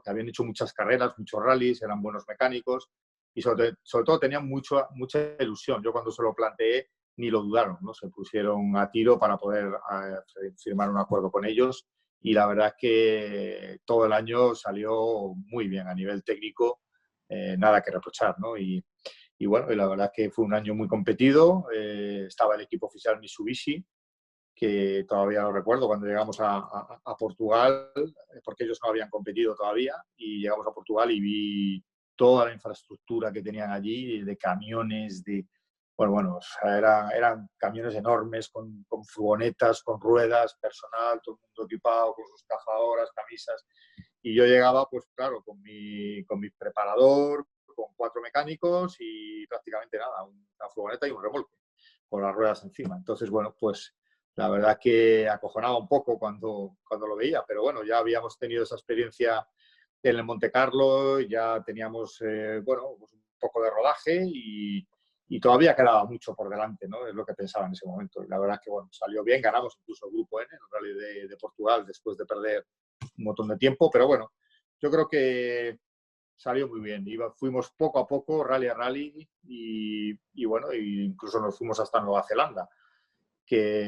habían hecho muchas carreras, muchos rallies, eran buenos mecánicos y sobre todo tenían mucha ilusión. Yo cuando se lo planteé, ni lo dudaron, ¿no? Se pusieron a tiro para poder firmar un acuerdo con ellos y la verdad es que todo el año salió muy bien a nivel técnico, nada que reprochar, ¿no? Y bueno, y la verdad es que fue un año muy competido, estaba el equipo oficial Mitsubishi, que todavía lo recuerdo cuando llegamos a Portugal, porque ellos no habían competido todavía, y llegamos a Portugal y vi toda la infraestructura que tenían allí, de camiones, bueno, o sea, eran camiones enormes con furgonetas, con ruedas, personal, todo el mundo equipado con sus cazadoras, camisas, y yo llegaba, pues claro, con mi preparador, con 4 mecánicos y prácticamente nada, una furgoneta y un remolque, con las ruedas encima. Entonces, bueno, pues la verdad que acojonaba un poco cuando lo veía, pero bueno, ya habíamos tenido esa experiencia en el Monte Carlo, ya teníamos, bueno, pues un poco de rodaje y todavía quedaba mucho por delante, ¿no? Es lo que pensaba en ese momento. Y la verdad que, bueno, salió bien, ganamos incluso el Grupo N, el Rally de Portugal, después de perder un montón de tiempo, pero bueno, yo creo que salió muy bien. Fuimos poco a poco, rally a rally, y bueno, incluso nos fuimos hasta Nueva Zelanda,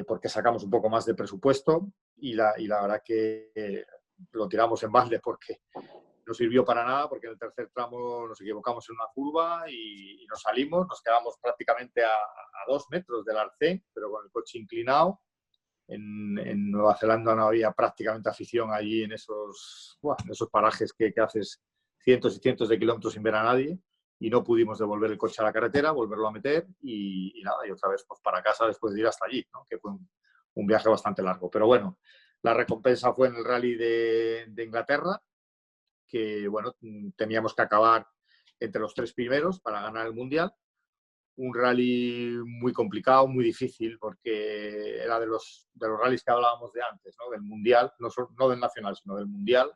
porque sacamos un poco más de presupuesto y la verdad que lo tiramos en balde porque no sirvió para nada, porque en el tercer tramo nos equivocamos en una curva y nos salimos, nos quedamos prácticamente a 2 metros del arcén, pero con el coche inclinado. En Nueva Zelanda no había prácticamente afición allí en esos parajes que haces cientos y cientos de kilómetros sin ver a nadie, y no pudimos devolver el coche a la carretera, volverlo a meter y nada, y otra vez pues para casa después de ir hasta allí, ¿no? Que fue un viaje bastante largo. Pero bueno, la recompensa fue en el rally de Inglaterra, que bueno, teníamos que acabar entre los 3 primeros para ganar el Mundial. Un rally muy complicado, muy difícil, porque era de los rallies que hablábamos de antes, ¿no? Del Mundial, no del Nacional, sino del Mundial,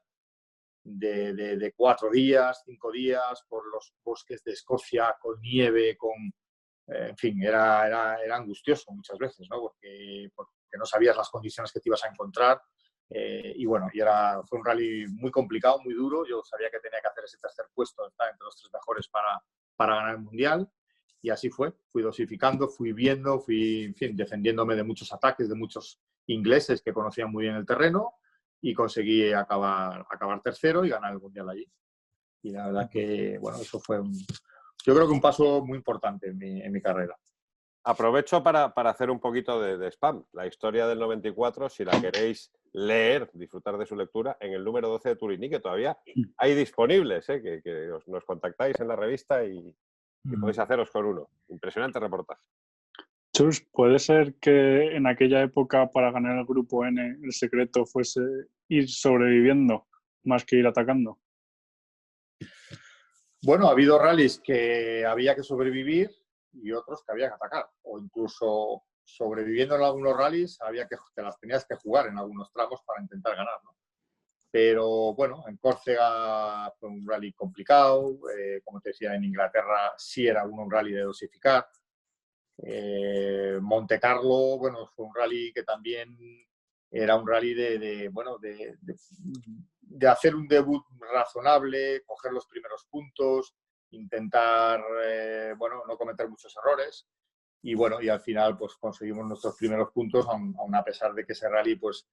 de 4 días, 5 días, por los bosques de Escocia, con nieve, en fin, era angustioso muchas veces, ¿no? Porque no sabías las condiciones que te ibas a encontrar. Y bueno, fue un rally muy complicado, muy duro. Yo sabía que tenía que hacer ese tercer puesto, estar entre los 3 mejores para ganar el Mundial. Y así fue. Fui dosificando, fui viendo, en fin, defendiéndome de muchos ataques, de muchos ingleses que conocían muy bien el terreno, y conseguí acabar tercero y ganar el Mundial allí. Y la verdad que, bueno, eso fue yo creo que un paso muy importante en mi carrera. Aprovecho para hacer un poquito de spam. La historia del 94, si la queréis leer, disfrutar de su lectura, en el número 12 de Turini, que todavía hay disponibles, que nos contactáis en la revista y podéis haceros con uno. Impresionante reportaje. Chus, ¿puede ser que en aquella época para ganar el Grupo N el secreto fuese ir sobreviviendo más que ir atacando? Bueno, ha habido rallies que había que sobrevivir y otros que había que atacar, o incluso sobreviviendo en algunos rallies te las tenías que jugar en algunos tramos para intentar ganar, ¿no? Pero bueno, en Córcega fue un rally complicado, como te decía, en Inglaterra sí era un rally de dosificar. Monte Carlo, bueno, fue un rally que también era un rally de hacer un debut razonable, coger los primeros puntos, intentar, no cometer muchos errores. Y bueno, y al final pues conseguimos nuestros primeros puntos, aun a pesar de que ese rally pues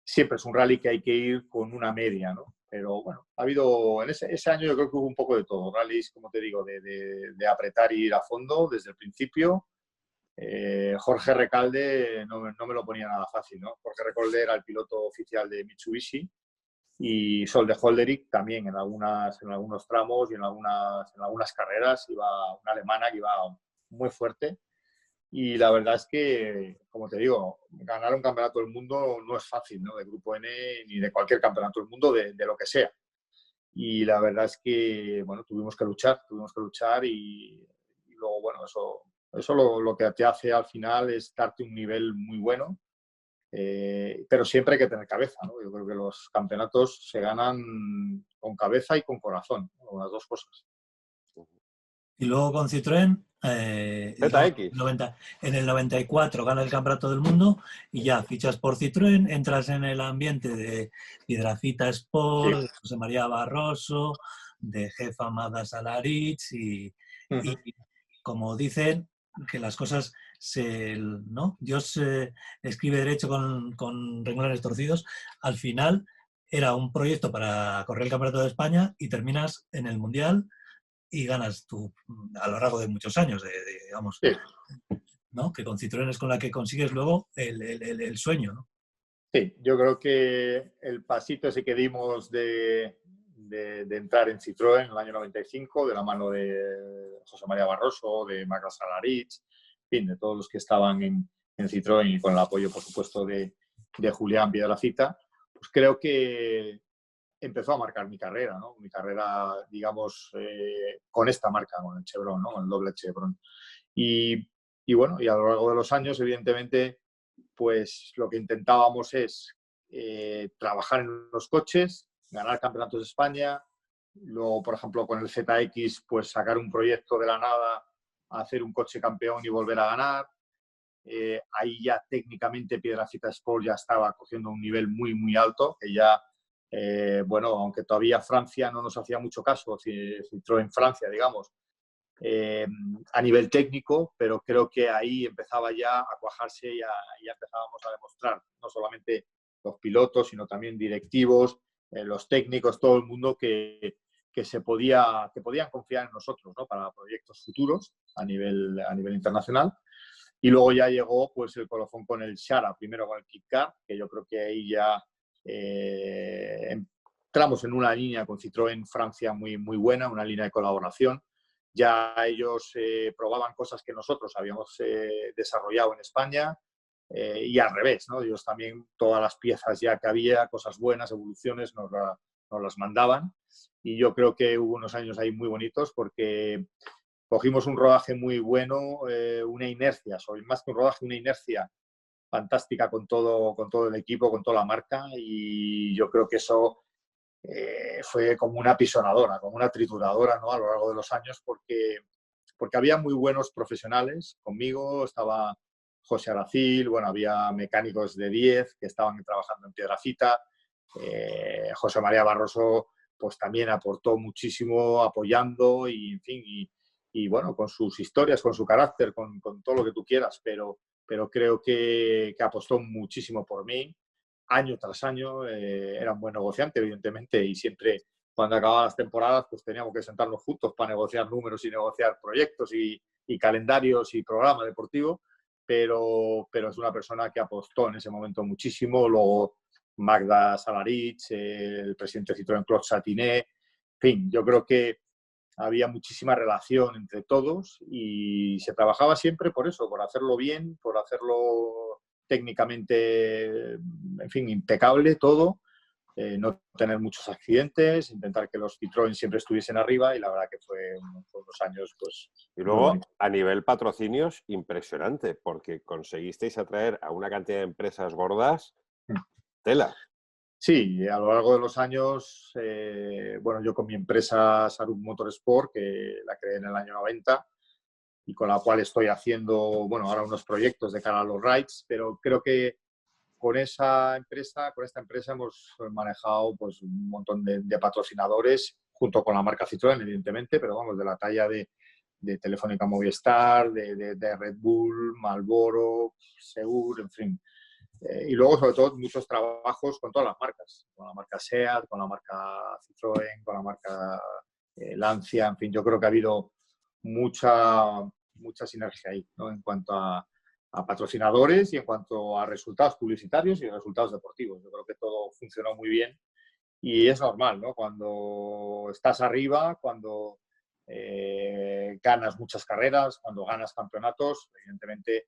siempre es un rally que hay que ir con una media, ¿no? Pero bueno, ha habido, en ese año yo creo que hubo un poco de todo. Rallies, como te digo, de apretar y ir a fondo desde el principio. Jorge Recalde no me lo ponía nada fácil, ¿no? Jorge Recalde era el piloto oficial de Mitsubishi, y Sol de Holderich también en algunos tramos y en algunas carreras iba una alemana que iba muy fuerte. Y la verdad es que, como te digo, ganar un campeonato del mundo no es fácil, ¿no? De Grupo N ni de cualquier campeonato del mundo, de lo que sea. Y la verdad es que, bueno, tuvimos que luchar y luego, bueno, eso lo que te hace al final es darte un nivel muy bueno, pero siempre hay que tener cabeza, ¿no? Yo creo que los campeonatos se ganan con cabeza y con corazón, ¿no? Las dos cosas. Y luego con Citroën, ZX. en el 94 gana el Campeonato del Mundo y ya fichas por Citroën, entras en el ambiente de Hidracita Sport, de José María Barroso, de Jefa Amada Salarich y como dicen, que las cosas ¿no? Dios escribe derecho con renglones torcidos. Al final era un proyecto para correr el Campeonato de España y terminas en el Mundial y ganas tú a lo largo de muchos años, digamos, Sí. ¿no? Que con Citroën es con la que consigues luego el sueño, ¿no? Sí, yo creo que el pasito ese que dimos de entrar en Citroën en el año 95, de la mano de José María Barroso, de Magda Salarich, en fin, de todos los que estaban en Citroën y con el apoyo, por supuesto, de Julián Piedrafita, pues creo que empezó a marcar mi carrera, ¿no? Mi carrera, digamos, con esta marca, con el Chevron, ¿no? Con el doble Chevron. Y bueno, y a lo largo de los años, evidentemente, pues lo que intentábamos es trabajar en los coches, ganar campeonatos de España, luego, por ejemplo, con el ZX, pues sacar un proyecto de la nada, hacer un coche campeón y volver a ganar. Ahí ya técnicamente Piedrafita Sport ya estaba cogiendo un nivel muy, muy alto, que ya, bueno, aunque todavía Francia no nos hacía mucho caso, Citroën Francia, digamos, a nivel técnico, pero creo que ahí empezaba ya a cuajarse y ya empezábamos a demostrar, no solamente los pilotos, sino también directivos, los técnicos, todo el mundo que podían confiar en nosotros, ¿no? Para proyectos futuros a nivel internacional. Y luego ya llegó pues el colofón con el Shara, primero con el Kit Kat, que yo creo que ahí ya entramos en una línea con Citroën Francia muy, muy buena, una línea de colaboración. Ya ellos probaban cosas que nosotros habíamos desarrollado en España y al revés, ¿no? Ellos también, todas las piezas ya que había, cosas buenas, evoluciones, nos las mandaban. Y yo creo que hubo unos años ahí muy bonitos porque cogimos un rodaje muy bueno, una inercia, más que un rodaje, una inercia fantástica con todo el equipo, con toda la marca, y yo creo que eso fue como una pisonadora, como una trituradora, ¿no? A lo largo de los años, porque había muy buenos profesionales conmigo, estaba José Aracil, bueno, había mecánicos de 10 que estaban trabajando en Piedrafita, José María Barroso pues también aportó muchísimo apoyando y, en fin, y bueno, con sus historias, con su carácter, con todo lo que tú quieras, pero creo que apostó muchísimo por mí, año tras año. Era un buen negociante, evidentemente, y siempre cuando acababan las temporadas pues teníamos que sentarnos juntos para negociar números y negociar proyectos y calendarios y programa deportivo, pero es una persona que apostó en ese momento muchísimo. Luego Magda Salarich, el presidente de Citroën, Claude Satiné, en fin, yo creo que había muchísima relación entre todos y se trabajaba siempre por eso, por hacerlo bien, por hacerlo técnicamente, en fin, impecable todo, no tener muchos accidentes, intentar que los Citroën siempre estuviesen arriba, y la verdad que fue unos años pues Y muy luego, bonitos. a nivel patrocinios, impresionante, porque conseguisteis atraer a una cantidad de empresas gordas, tela. Sí, a lo largo de los años, bueno, yo con mi empresa Sarup Motorsport, que la creé en el año 90 y con la cual estoy haciendo, bueno, ahora unos proyectos de cara a los rides, pero creo que con esta empresa hemos manejado pues un montón de patrocinadores, junto con la marca Citroën, evidentemente, pero vamos, de la talla de Telefónica Movistar, de Red Bull, Marlboro, Segur, en fin. Y luego, sobre todo, muchos trabajos con todas las marcas, con la marca SEAT, con la marca Citroën, con la marca Lancia, en fin, yo creo que ha habido mucha sinergia ahí, ¿no? En cuanto a patrocinadores y en cuanto a resultados publicitarios y resultados deportivos. Yo creo que todo funcionó muy bien y es normal, ¿no? Cuando estás arriba, cuando ganas muchas carreras, cuando ganas campeonatos, evidentemente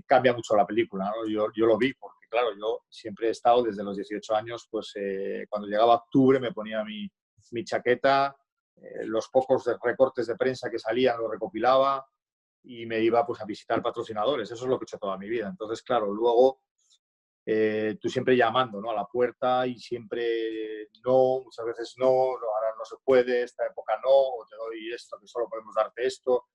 cambia mucho la película, ¿no? Yo lo vi porque, claro, yo siempre he estado desde los 18 años, pues cuando llegaba octubre me ponía mi chaqueta, los pocos recortes de prensa que salían los recopilaba y me iba pues a visitar patrocinadores. Eso es lo que he hecho toda mi vida. Entonces, claro, luego tú siempre llamando, ¿no? A la puerta y siempre no, muchas veces no, ahora no se puede, esta época no, o te doy esto, que solo podemos darte esto.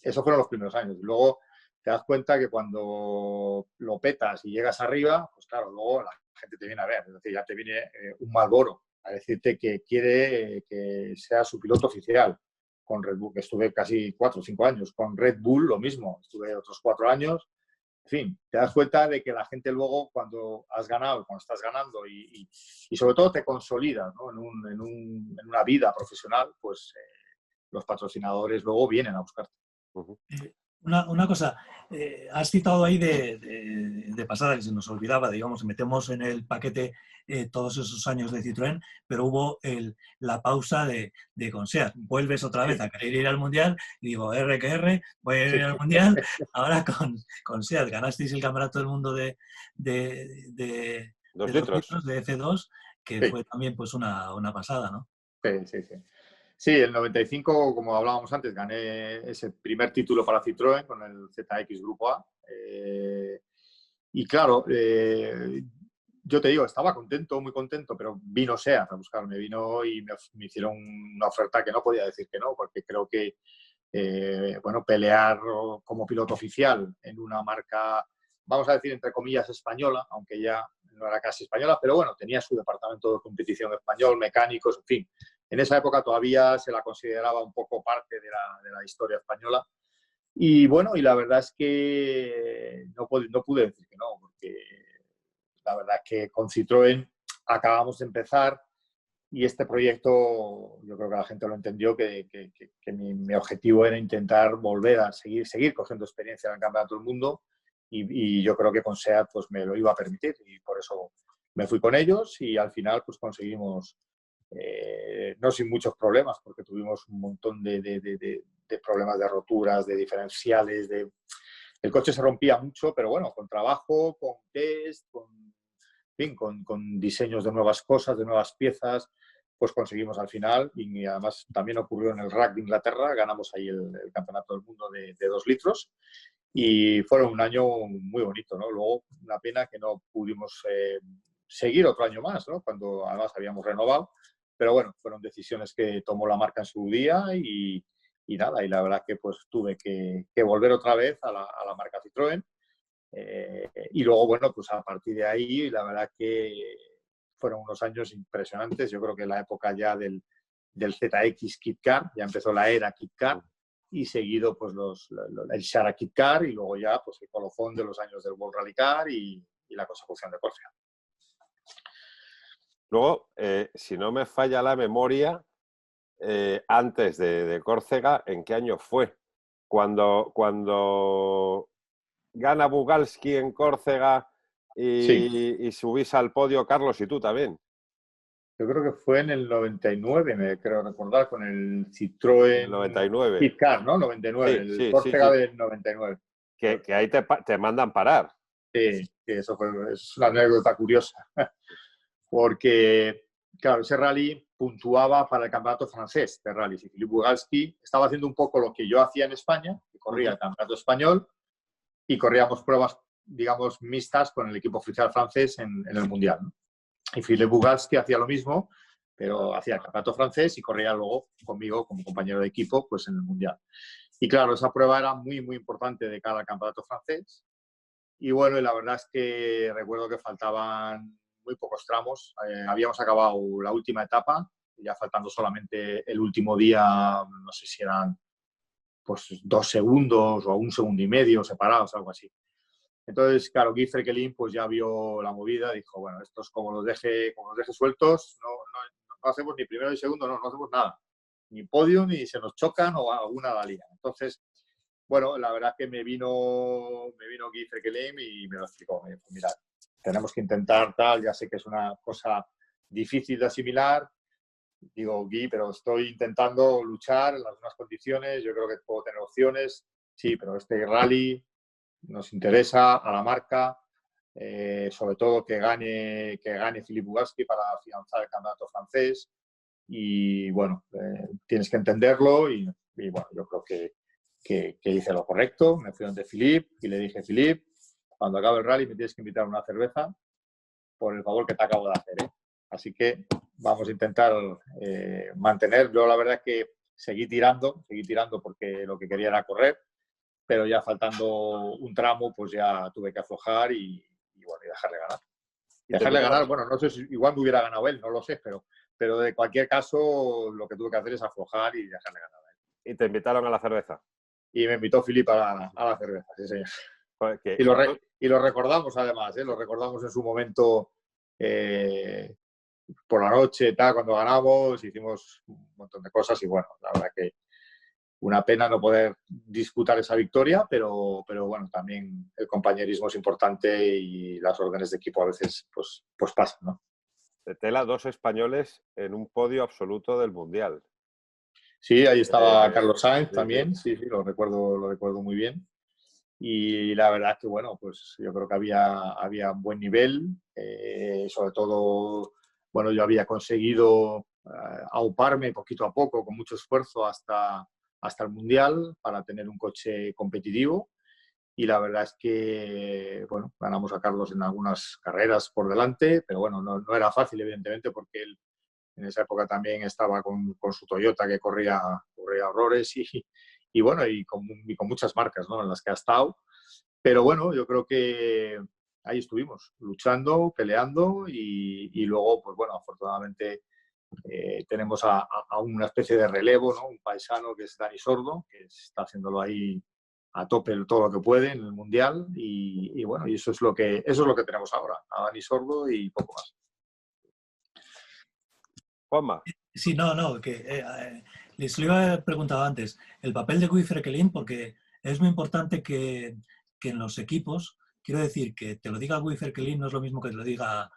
Esos fueron los primeros años. Luego te das cuenta que cuando lo petas y llegas arriba, pues claro, luego la gente te viene a ver. Es decir, ya te viene un Marlboro a decirte que quiere que sea su piloto oficial. con Red Bull, que estuve casi 4 o 5 años. Con Red Bull lo mismo, estuve otros 4 años. En fin, te das cuenta de que la gente luego, cuando has ganado, cuando estás ganando y sobre todo te consolidas, ¿no? en una vida profesional, pues los patrocinadores luego vienen a buscarte. Ujú. Una cosa, has citado ahí de pasada, que se nos olvidaba, digamos, metemos en el paquete todos esos años de Citroën, pero hubo la pausa con SEAT. Vuelves otra vez a querer ir al Mundial y digo, R que R, voy a ir al Mundial. Ahora con SEAT ganasteis el Campeonato del Mundo de 2 2 litros. litros, de F2, que Sí. fue también pues una pasada, ¿no? Sí. Sí, el 95, como hablábamos antes, gané ese primer título para Citroën con el ZX Grupo A. Y claro, yo te digo, estaba contento, muy contento, pero vino SEAT a buscarme, vino y me hicieron una oferta que no podía decir que no, porque creo que, bueno, pelear como piloto oficial en una marca, vamos a decir, entre comillas, española, aunque ya no era casi española, pero bueno, tenía su departamento de competición español, mecánicos, en fin. En esa época todavía se la consideraba un poco parte de la historia española. Y bueno, y la verdad es que no pude decir que no, porque la verdad es que con Citroën acabamos de empezar y este proyecto, yo creo que la gente lo entendió, que mi objetivo era intentar volver a seguir cogiendo experiencia en el Campeonato del Mundo y yo creo que con SEAT pues, me lo iba a permitir y por eso me fui con ellos y al final pues conseguimos, no sin muchos problemas, porque tuvimos un montón de problemas de roturas, de diferenciales, el coche se rompía mucho, pero bueno, con trabajo, con test, con diseños de nuevas cosas, de nuevas piezas, pues conseguimos al final, y además también ocurrió en el RAC de Inglaterra, ganamos ahí el Campeonato del Mundo de 2 litros, y fueron un año muy bonito, ¿no? Luego, una pena que no pudimos seguir otro año más, ¿no? Cuando además habíamos renovado, pero bueno, fueron decisiones que tomó la marca en su día y nada, y la verdad que pues tuve que volver otra vez a la marca Citroën. Y luego, bueno, pues a partir de ahí, la verdad que fueron unos años impresionantes. Yo creo que la época ya del ZX Kit Car, ya empezó la era Kit Car, y seguido pues el Shara Kit Car, y luego ya pues el colofón de los años del World Rally Car y la consecución de Córcega. Luego, si no me falla la memoria, antes de Córcega, ¿en qué año fue? Cuando gana Bugalski en Córcega y subís al podio, Carlos, y tú también. Yo creo que fue en el 99, me creo recordar, con el Citroën El 99. Kit Car, ¿no? 99, el Córcega del 99. Que ahí te mandan parar. Sí, eso es una anécdota curiosa. Porque, claro, ese rally puntuaba para el campeonato francés de rally. Y Philippe Bugalski estaba haciendo un poco lo que yo hacía en España, que corría el campeonato español y corríamos pruebas, digamos, mixtas con el equipo oficial francés en el Mundial, ¿no? Y Philippe Bugalski hacía lo mismo, pero hacía el campeonato francés y corría luego conmigo como compañero de equipo pues en el Mundial. Y claro, esa prueba era muy, muy importante de cara al campeonato francés. Y bueno, y la verdad es que recuerdo que faltaban muy pocos tramos. Habíamos acabado la última etapa, ya faltando solamente el último día, no sé si eran pues 2 segundos o 1 segundo y medio separados, algo así. Entonces, claro, Guy Frekkelin pues ya vio la movida, dijo, bueno, estos como los deje sueltos, no hacemos ni primero ni segundo, no hacemos nada. Ni podio, ni se nos chocan o alguna la lía. Entonces, bueno, la verdad es que me vino Guy Frekkelin y me lo explicó. Me dijo, mira, tenemos que intentar tal, ya sé que es una cosa difícil de asimilar. Digo, Guy, pero estoy intentando luchar en las mismas condiciones, yo creo que puedo tener opciones. Sí, pero este rally nos interesa a la marca, sobre todo que gane Philippe Bugalski para afianzar el campeonato francés. Y bueno, tienes que entenderlo y bueno, yo creo que hice lo correcto. Me fui ante Philippe y le dije, Philippe, cuando acabe el rally me tienes que invitar a una cerveza por el favor que te acabo de hacer, ¿eh? Así que vamos a intentar mantener. Yo la verdad es que seguí tirando porque lo que quería era correr, pero ya faltando un tramo pues ya tuve que aflojar y bueno, y dejarle ganar. Dejarle ganar, bueno, no sé si igual me hubiera ganado él, no lo sé, pero de cualquier caso lo que tuve que hacer es aflojar y dejarle ganar a él. Y te invitaron a la cerveza. Y me invitó Filip a la cerveza, sí, señor. Joder, Y lo recordamos además, lo recordamos en su momento por la noche, tal, cuando ganamos, hicimos un montón de cosas y bueno, la verdad que una pena no poder disputar esa victoria, pero bueno, también el compañerismo es importante y las órdenes de equipo a veces pues pasan, ¿no? De tela, 2 españoles en un podio absoluto del Mundial. Sí, ahí estaba Carlos Sainz también, sí, lo recuerdo muy bien. Y la verdad es que, bueno, pues yo creo que había un buen nivel, sobre todo, bueno, yo había conseguido auparme poquito a poco, con mucho esfuerzo, hasta el Mundial para tener un coche competitivo. Y la verdad es que, bueno, ganamos a Carlos en algunas carreras por delante, pero bueno, no era fácil, evidentemente, porque él en esa época también estaba con su Toyota, que corría horrores y bueno, y con muchas marcas, ¿no?, en las que ha estado. Pero bueno, yo creo que ahí estuvimos, luchando, peleando y luego, pues bueno, afortunadamente tenemos a una especie de relevo, ¿no?, un paisano que es Dani Sordo, que está haciéndolo ahí a tope todo lo que puede en el Mundial y bueno, y eso es lo que tenemos ahora, a Dani Sordo y poco más. Juanma. Sí, no, que les lo iba a preguntar antes, el papel de Guy Frekkelin, porque es muy importante que en los equipos, quiero decir, que te lo diga Guy Frekkelin no es lo mismo que te lo diga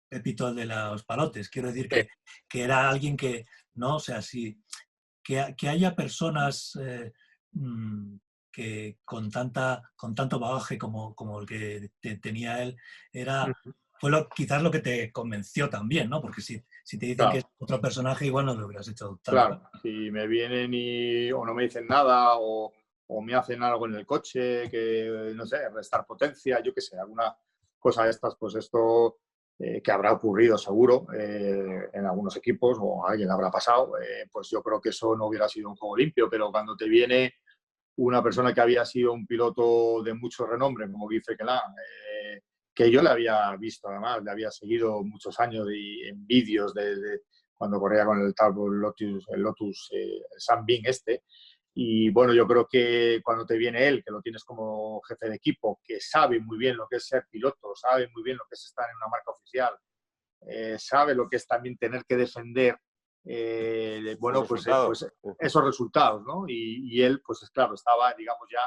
Pepito de los Palotes, quiero decir que era alguien que, ¿no? O sea, sí, que haya personas que con tanto bagaje como el que tenía él, fue quizás lo que te convenció también, ¿no? Porque si te dicen Claro. que es otro personaje, igual no lo hubieras hecho tanto. Claro, si me vienen o no me dicen nada o me hacen algo en el coche, que no sé, restar potencia, yo qué sé, alguna cosa de estas, pues esto que habrá ocurrido seguro en algunos equipos o a alguien habrá pasado, pues yo creo que eso no hubiera sido un juego limpio, pero cuando te viene una persona que había sido un piloto de mucho renombre, como Guy Frekkelin, que yo le había visto además, le había seguido muchos años en vídeos de cuando corría con el Lotus Sunbeam y bueno, yo creo que cuando te viene él, que lo tienes como jefe de equipo, que sabe muy bien lo que es ser piloto, sabe muy bien lo que es estar en una marca oficial, sabe lo que es también tener que defender bueno, pues esos resultados, ¿no? Y él, pues claro, estaba, digamos, ya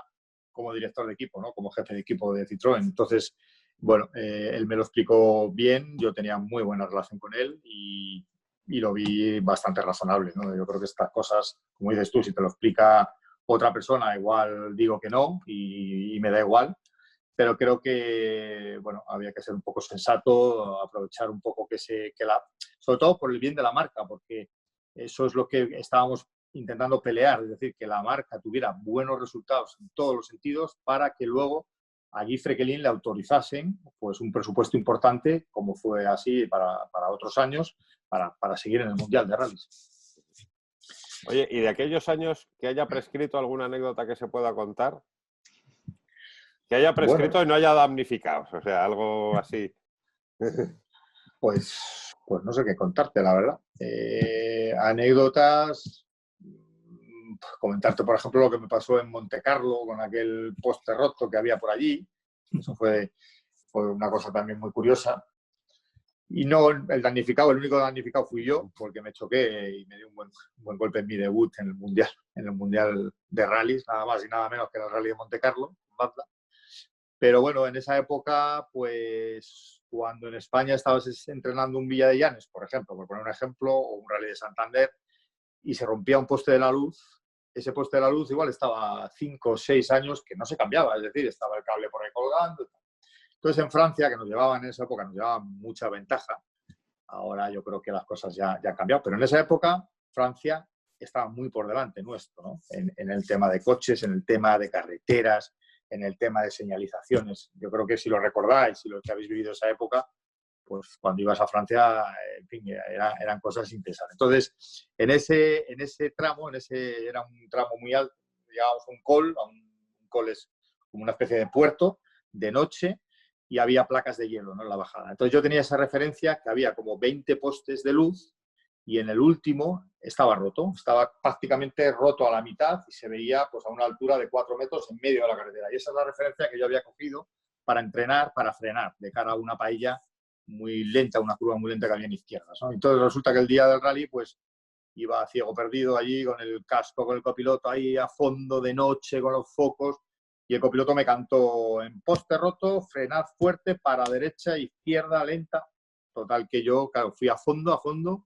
como director de equipo, ¿no?, como jefe de equipo de Citroën. Entonces, bueno, él me lo explicó bien, yo tenía muy buena relación con él y lo vi bastante razonable, ¿no? Yo creo que estas cosas, como dices tú, si te lo explica otra persona, igual digo que no y me da igual, pero creo que, bueno, había que ser un poco sensato, aprovechar un poco sobre todo por el bien de la marca, porque eso es lo que estábamos intentando pelear, es decir, que la marca tuviera buenos resultados en todos los sentidos para que luego a Guy Frekkelin le autorizasen pues un presupuesto importante, como fue así para otros años, para seguir en el Mundial de Rallys. Oye, ¿y de aquellos años que haya prescrito alguna anécdota que se pueda contar? Que haya prescrito, bueno, y no haya damnificado, o sea, algo así. Pues no sé qué contarte, la verdad. Anécdotas, comentarte, por ejemplo, lo que me pasó en Montecarlo con aquel poste roto que había por allí. Eso fue una cosa también muy curiosa. Y no el damnificado, el único damnificado fui yo, porque me choqué y me dio un buen golpe en mi debut en el Mundial de Rallys, nada más y nada menos que en el Rally de Montecarlo, Mazda. Pero bueno, en esa época, pues cuando en España estabas entrenando un Villa de Llanes, por ejemplo, por poner un ejemplo, o un Rally de Santander, y se rompía un poste de la luz, ese poste de la luz igual estaba 5 o 6 años que no se cambiaba, es decir, estaba el cable por ahí colgando. Entonces en Francia, que nos llevaban en esa época, nos llevaban mucha ventaja. Ahora yo creo que las cosas ya han cambiado, pero en esa época Francia estaba muy por delante nuestro, ¿no? En el tema de coches, en el tema de carreteras, en el tema de señalizaciones. Yo creo que si lo recordáis, si lo que habéis vivido esa época, pues cuando ibas a Francia, en fin, eran cosas intensas. Entonces, en ese tramo, era un tramo muy alto, llegábamos a un col es como una especie de puerto, de noche, y había placas de hielo, ¿no?, en la bajada. Entonces yo tenía esa referencia que había como 20 postes de luz y en el último estaba roto, estaba prácticamente roto a la mitad y se veía pues, a una altura de 4 metros en medio de la carretera. Y esa es la referencia que yo había cogido para entrenar, para frenar, de cara a una paella muy lenta, una curva muy lenta que había en izquierdas, ¿no? Entonces resulta que el día del rally, pues iba ciego perdido allí con el casco, con el copiloto ahí a fondo de noche, con los focos, y el copiloto me cantó en poste roto, frenad fuerte, para derecha, izquierda, lenta. Total que yo, claro, fui a fondo,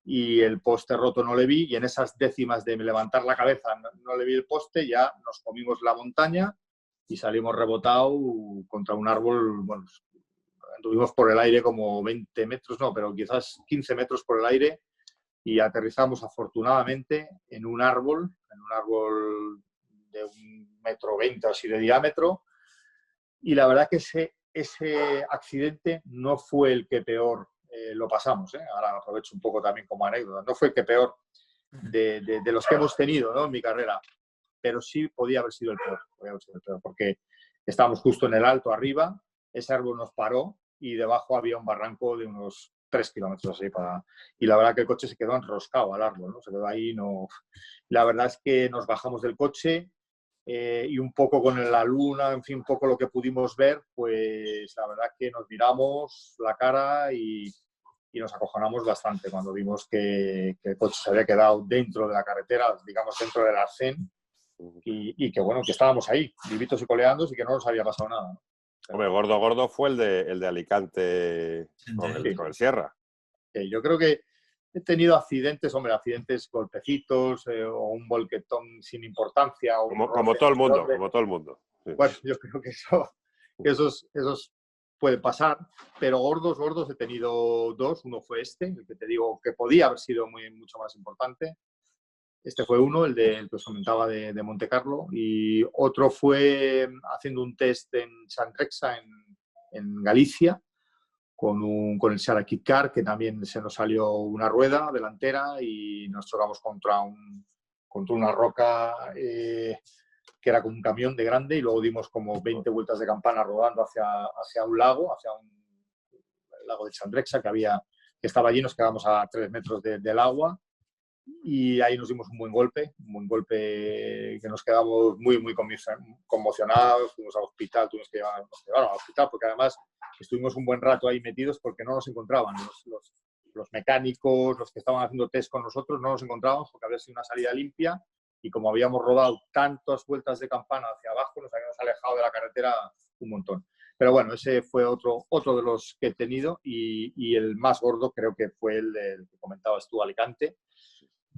y el poste roto no le vi, y en esas décimas de levantar la cabeza no le vi el poste, ya nos comimos la montaña y salimos rebotados contra un árbol. Bueno, anduvimos por el aire como 20 metros, no, pero quizás 15 metros por el aire, y aterrizamos afortunadamente en un árbol de 1,20 m así de diámetro, y la verdad que ese accidente no fue el que peor lo pasamos, ¿eh? Ahora aprovecho un poco también como anécdota, no fue el que peor de los que hemos tenido, ¿no?, en mi carrera, pero sí podía haber sido el peor, porque estábamos justo en el alto arriba, ese árbol nos paró y debajo había un barranco de unos 3 kilómetros así y la verdad que el coche se quedó enroscado al árbol, ¿no? Se quedó ahí, no. La verdad es que nos bajamos del coche y un poco con la luna, en fin, un poco lo que pudimos ver, pues la verdad que nos miramos la cara y nos acojonamos bastante cuando vimos que el coche se había quedado dentro de la carretera, digamos dentro del arcén, y que bueno, que estábamos ahí, vivitos y coleandos, y que no nos había pasado nada, ¿no? Hombre, gordo fue el de Alicante con el Sierra. Yo creo que he tenido accidentes, hombre, golpecitos, o un volquetón sin importancia. O como todo el mundo. Sí. Bueno, yo creo que esos pueden pasar, pero gordos he tenido 2. Uno fue el que te digo que podía haber sido mucho más importante. Este fue uno, el que os comentaba de Monte Carlo, y otro fue haciendo un test en Santrexa, en Galicia, con el Sara Kit Car, que también se nos salió una rueda delantera y nos chocamos contra una roca que era como un camión de grande, y luego dimos como 20 vueltas de campana rodando hacia un lago, el lago de Santrexa, que estaba allí. Nos quedamos a 3 metros del agua, y ahí nos dimos un buen golpe que nos quedamos muy conmocionados. Fuimos al hospital, nos llevaron al hospital, porque además estuvimos un buen rato ahí metidos porque no nos encontraban los mecánicos, los que estaban haciendo test con nosotros, no nos encontraban porque había sido una salida limpia, y como habíamos rodado tantas vueltas de campana hacia abajo, nos habíamos alejado de la carretera un montón. Pero bueno, ese fue otro de los que he tenido, y el más gordo creo que fue el que comentabas tú, Alicante.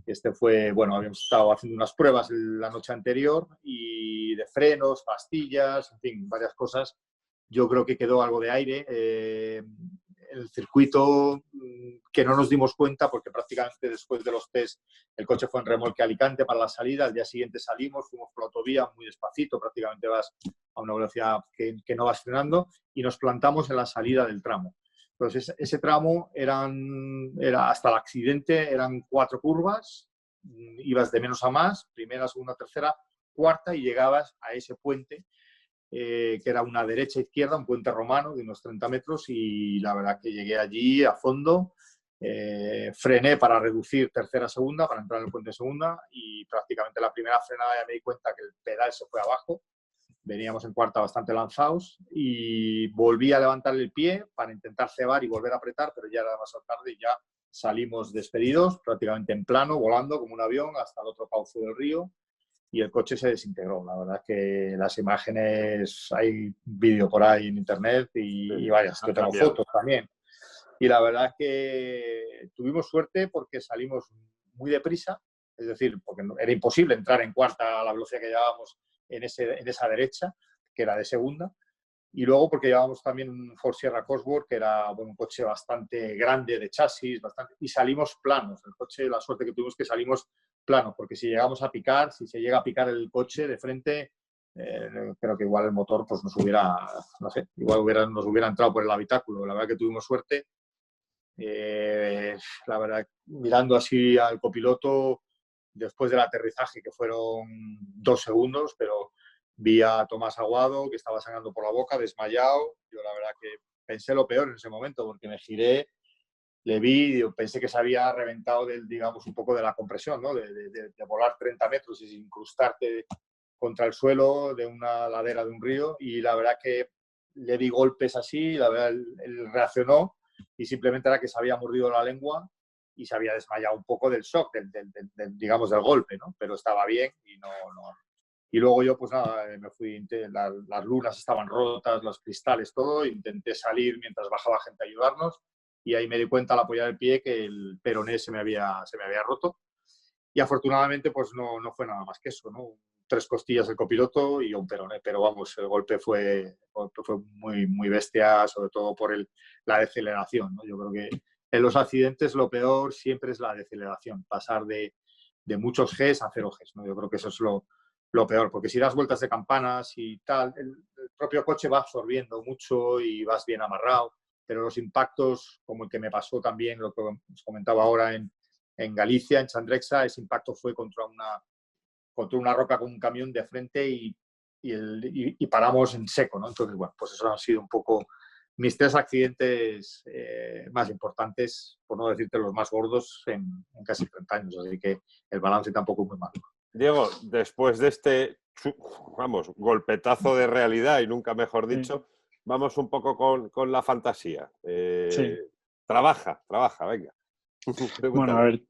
Este fue, bueno, habíamos estado haciendo unas pruebas la noche anterior, y de frenos, pastillas, en fin, varias cosas. Yo creo que quedó algo de aire. El circuito, que no nos dimos cuenta, porque prácticamente después de los test el coche fue en remolque a Alicante para la salida. Al día siguiente salimos, fuimos por la autovía muy despacito, prácticamente vas a una velocidad que no vas frenando, y nos plantamos en la salida del tramo. Entonces, ese tramo era hasta el accidente, eran 4 curvas, ibas de menos a más, primera, segunda, tercera, cuarta, y llegabas a ese puente, que era una derecha-izquierda, un puente romano de unos 30 metros, y la verdad que llegué allí a fondo, frené para reducir tercera-segunda, para entrar en el puente segunda, y prácticamente la primera frenada ya me di cuenta que el pedal se fue abajo. Veníamos en cuarta bastante lanzados, y volví a levantar el pie para intentar cebar y volver a apretar, pero ya era demasiado tarde y ya salimos despedidos, prácticamente en plano, volando como un avión hasta el otro cauce del río, y el coche se desintegró. La verdad es que las imágenes, hay vídeo por ahí en internet y varias, que tengo fotos también. Y la verdad es que tuvimos suerte porque salimos muy deprisa, es decir, porque era imposible entrar en cuarta a la velocidad que llevábamos en esa derecha, que era de segunda, y luego porque llevábamos también un Ford Sierra Cosworth, que era un coche bastante grande de chasis, y salimos planos. El coche, la suerte que tuvimos, que salimos planos, porque si llegamos a picar, si se llega a picar el coche de frente, creo que igual el motor pues nos hubiera entrado por el habitáculo. La verdad que tuvimos suerte. La verdad, mirando así al copiloto, después del aterrizaje, que fueron 2 segundos, pero vi a Tomás Aguado, que estaba sangrando por la boca, desmayado. Yo la verdad que pensé lo peor en ese momento, porque me giré le vi y pensé que se había reventado digamos, un poco de la compresión, ¿no? De volar 30 metros y incrustarte contra el suelo de una ladera de un río, y la verdad que le di golpes así, la verdad él reaccionó y simplemente era que se había mordido la lengua y se había desmayado un poco del shock, digamos, del golpe, ¿no? Pero estaba bien y no. Y luego yo, pues nada, me fui, las lunas estaban rotas, los cristales, todo, intenté salir mientras bajaba gente a ayudarnos, y ahí me di cuenta al apoyar el pie que el peroné se me había roto, y afortunadamente pues no fue nada más que eso, ¿no? 3 costillas el copiloto y un peroné, pero vamos, el golpe fue muy, muy bestia, sobre todo por la deceleración, ¿no? Yo creo que en los accidentes lo peor siempre es la deceleración, pasar de muchos Gs a 0 Gs, ¿no? Yo creo que eso es lo peor, porque si das vueltas de campanas y tal, el propio coche va absorbiendo mucho y vas bien amarrado, pero los impactos, como el que me pasó también, lo que os comentaba ahora en Galicia, en Chandrexa, ese impacto fue contra una roca con un camión de frente y paramos en seco, ¿no? Entonces, bueno, pues eso han sido un poco mis 3 accidentes más importantes, por no decirte los más gordos, en casi 30 años, así que el balance tampoco es muy malo. Diego, después de este, vamos, golpetazo de realidad, y nunca mejor dicho, vamos un poco con la fantasía. Sí. Trabaja, venga. Bueno, a ver,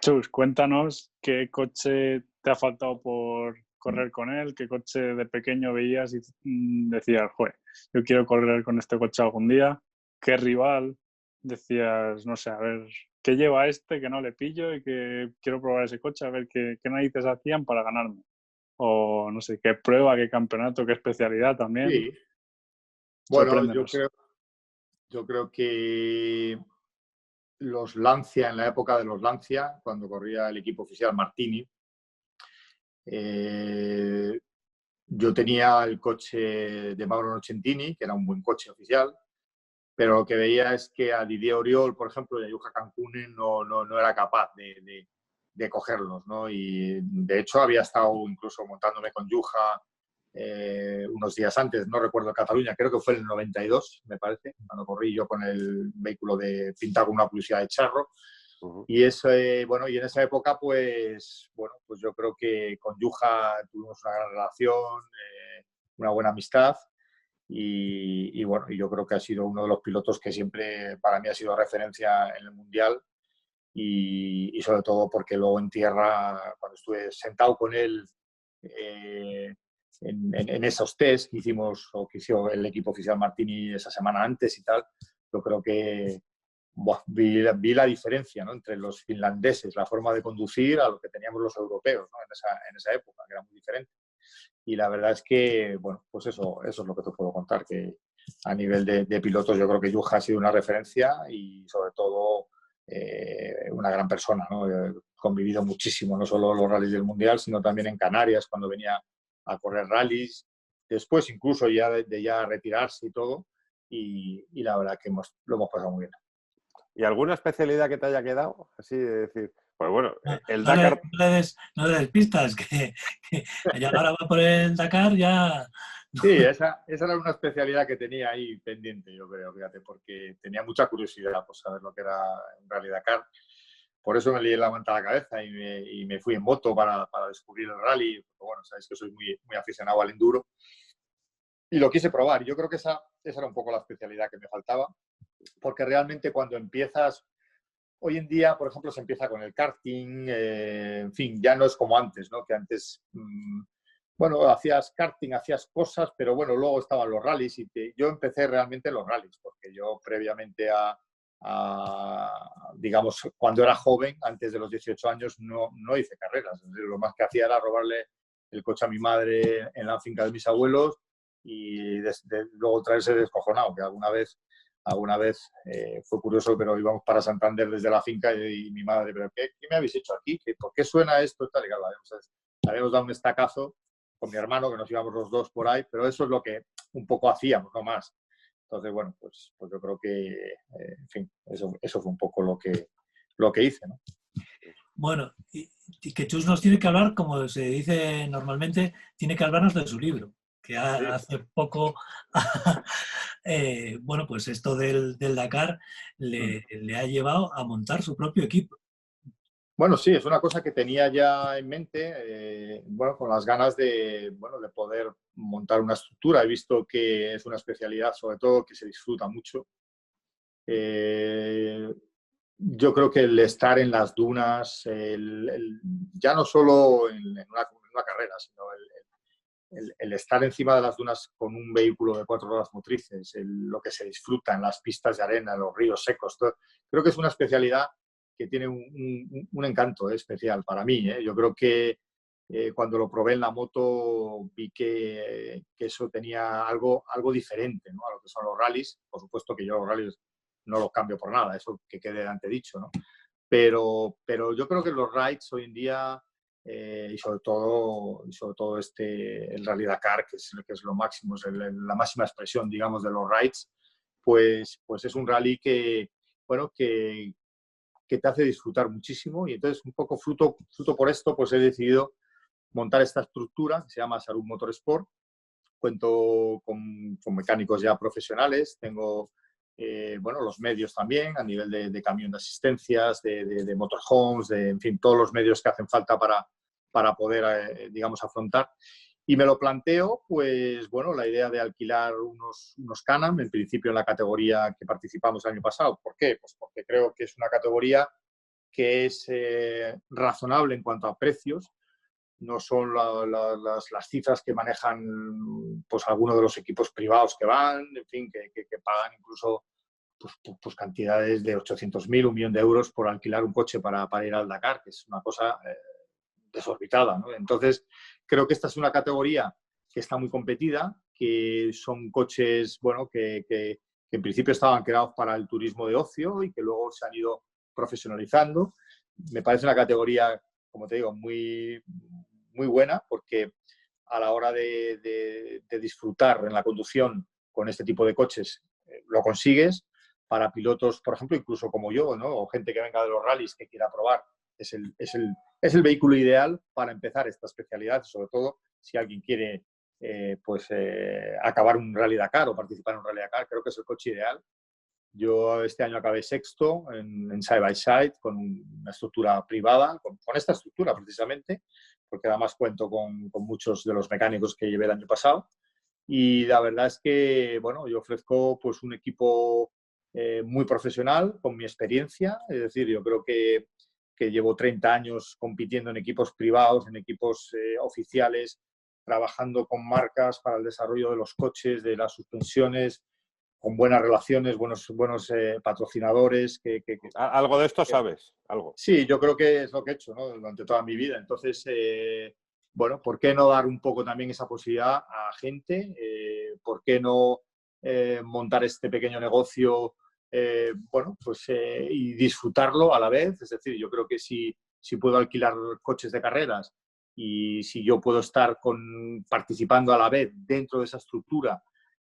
Chus, cuéntanos qué coche te ha faltado por correr con él, qué coche de pequeño veías y decías, joder, yo quiero correr con este coche algún día, qué rival decías, no sé, a ver, qué lleva este que no le pillo y que quiero probar ese coche, a ver qué narices hacían para ganarme. O no sé, qué prueba, qué campeonato, qué especialidad también. Sí. Bueno, Sorpréndenos. yo creo que los Lancia, en la época de los Lancia, cuando corría el equipo oficial Martini, yo tenía el coche de Mauro Nocentini, que era un buen coche oficial, pero lo que veía es que a Didier Oriol, por ejemplo, y a Juha Kankkunen no era capaz de cogerlos, ¿no? Y de hecho había estado incluso montándome con Juha unos días antes, no recuerdo, Cataluña, creo que fue en el 92, me parece, cuando corrí yo con el vehículo pintado con una publicidad de charro. Y bueno, y en esa época, pues yo creo que con Juha tuvimos una gran relación, una buena amistad, y bueno, yo creo que ha sido uno de los pilotos que siempre para mí ha sido referencia en el Mundial, y sobre todo porque luego en tierra, cuando estuve sentado con él en esos test que hicimos, o que hizo el equipo oficial Martini esa semana antes y tal, yo creo que vi la diferencia, ¿no?, entre los finlandeses, la forma de conducir, a lo que teníamos los europeos, ¿no?, en esa época, que era muy diferente. Y la verdad es que, bueno, pues eso es lo que te puedo contar, que a nivel de pilotos yo creo que Juha ha sido una referencia y sobre todo una gran persona, ¿no? He convivido muchísimo, no solo los rallies del Mundial, sino también en Canarias, cuando venía a correr rallies, después incluso ya de ya retirarse y todo, y la verdad que lo hemos pasado muy bien. ¿Y alguna especialidad que te haya quedado? Así de decir, pues bueno, el no Dakar... No le des pistas, que ya ahora va por el Dakar, ya... Sí, esa era una especialidad que tenía ahí pendiente, yo creo, fíjate, porque tenía mucha curiosidad por saber lo que era un Rally Dakar. Por eso me lié la manta a la cabeza y me fui en moto para descubrir el rally. Bueno, sabéis que soy muy, muy aficionado al enduro. Y lo quise probar. Yo creo que esa era un poco la especialidad que me faltaba, porque realmente cuando empiezas... Hoy en día, por ejemplo, se empieza con el karting, en fin, ya no es como antes, ¿no? Que antes, bueno, hacías karting, hacías cosas, pero bueno, luego estaban los rallies y yo empecé realmente en los rallies, porque yo previamente digamos, cuando era joven, antes de los 18 años, no hice carreras. Es decir, lo más que hacía era robarle el coche a mi madre en la finca de mis abuelos y luego traerse descojonado, que alguna vez fue curioso, pero íbamos para Santander desde la finca y mi madre, ¿pero qué me habéis hecho aquí? ¿Por qué suena esto? Tal y claro, habíamos dado un estacazo con mi hermano, que nos íbamos los dos por ahí, pero eso es lo que un poco hacíamos, no más. Entonces, bueno, pues yo creo que, en fin, eso fue un poco lo que hice, ¿no? Bueno, y que Chus nos tiene que hablar, como se dice normalmente, tiene que hablarnos de su libro, hace poco, bueno, pues esto del Dakar le ha llevado a montar su propio equipo. Bueno, sí, es una cosa que tenía ya en mente, bueno, con las ganas de, bueno, de poder montar una estructura. He visto que es una especialidad, sobre todo, que se disfruta mucho. Yo creo que el estar en las dunas, ya no solo en una carrera, sino el estar encima de las dunas con un vehículo de 4 ruedas motrices, lo que se disfruta en las pistas de arena, en los ríos secos, creo que es una especialidad que tiene un encanto especial para mí. Yo creo que cuando lo probé en la moto vi que eso tenía algo diferente, ¿no?, a lo que son los rallies. Por supuesto que yo los rallies no los cambio por nada, eso que quede antedicho, ¿no? Pero yo creo que los rides hoy en día, y sobre todo el Rally Dakar, que es lo máximo, es la máxima expresión, digamos, de los rides, pues es un rally que, bueno, que te hace disfrutar muchísimo. Y entonces, un poco fruto por esto, pues he decidido montar esta estructura que se llama Sarum Motorsport. Cuento con mecánicos ya profesionales, tengo bueno, los medios también a nivel de camión de asistencias, de motorhomes, en fin, todos los medios que hacen falta para poder, digamos, afrontar. Y me lo planteo, pues bueno, la idea de alquilar unos Can-Am, en principio en la categoría que participamos el año pasado. ¿Por qué? Pues porque creo que es una categoría que es razonable en cuanto a precios. No son las cifras que manejan pues algunos de los equipos privados que van, en fin, que pagan incluso pues cantidades de 800.000, 1.000.000 de euros por alquilar un coche para ir al Dakar, que es una cosa desorbitada, ¿no? Entonces, creo que esta es una categoría que está muy competida, que son coches, bueno, que en principio estaban creados para el turismo de ocio y que luego se han ido profesionalizando. Me parece una categoría, como te digo, muy buena, porque a la hora de disfrutar en la conducción con este tipo de coches, lo consigues. Para pilotos, por ejemplo, incluso como yo, ¿no?, o gente que venga de los rallies que quiera probar, es el vehículo ideal para empezar esta especialidad, sobre todo si alguien quiere acabar un Rally Dakar o participar en un Rally Dakar. Creo que es el coche ideal. Yo este año acabé sexto en Side by Side con una estructura privada, con esta estructura precisamente, porque además cuento con muchos de los mecánicos que llevé el año pasado. Y la verdad es que, bueno, yo ofrezco pues un equipo muy profesional con mi experiencia. Es decir, yo creo que llevo 30 años compitiendo en equipos privados, en equipos oficiales, trabajando con marcas para el desarrollo de los coches, de las suspensiones, con buenas relaciones, buenos patrocinadores. ¿Algo de esto sabes? ¿Algo? Sí, yo creo que es lo que he hecho, ¿no?, durante toda mi vida. Entonces, bueno, ¿por qué no dar un poco también esa posibilidad a gente? ¿Por qué no montar este pequeño negocio, bueno, pues y disfrutarlo a la vez? Es decir, yo creo que si puedo alquilar coches de carreras y si yo puedo estar participando a la vez dentro de esa estructura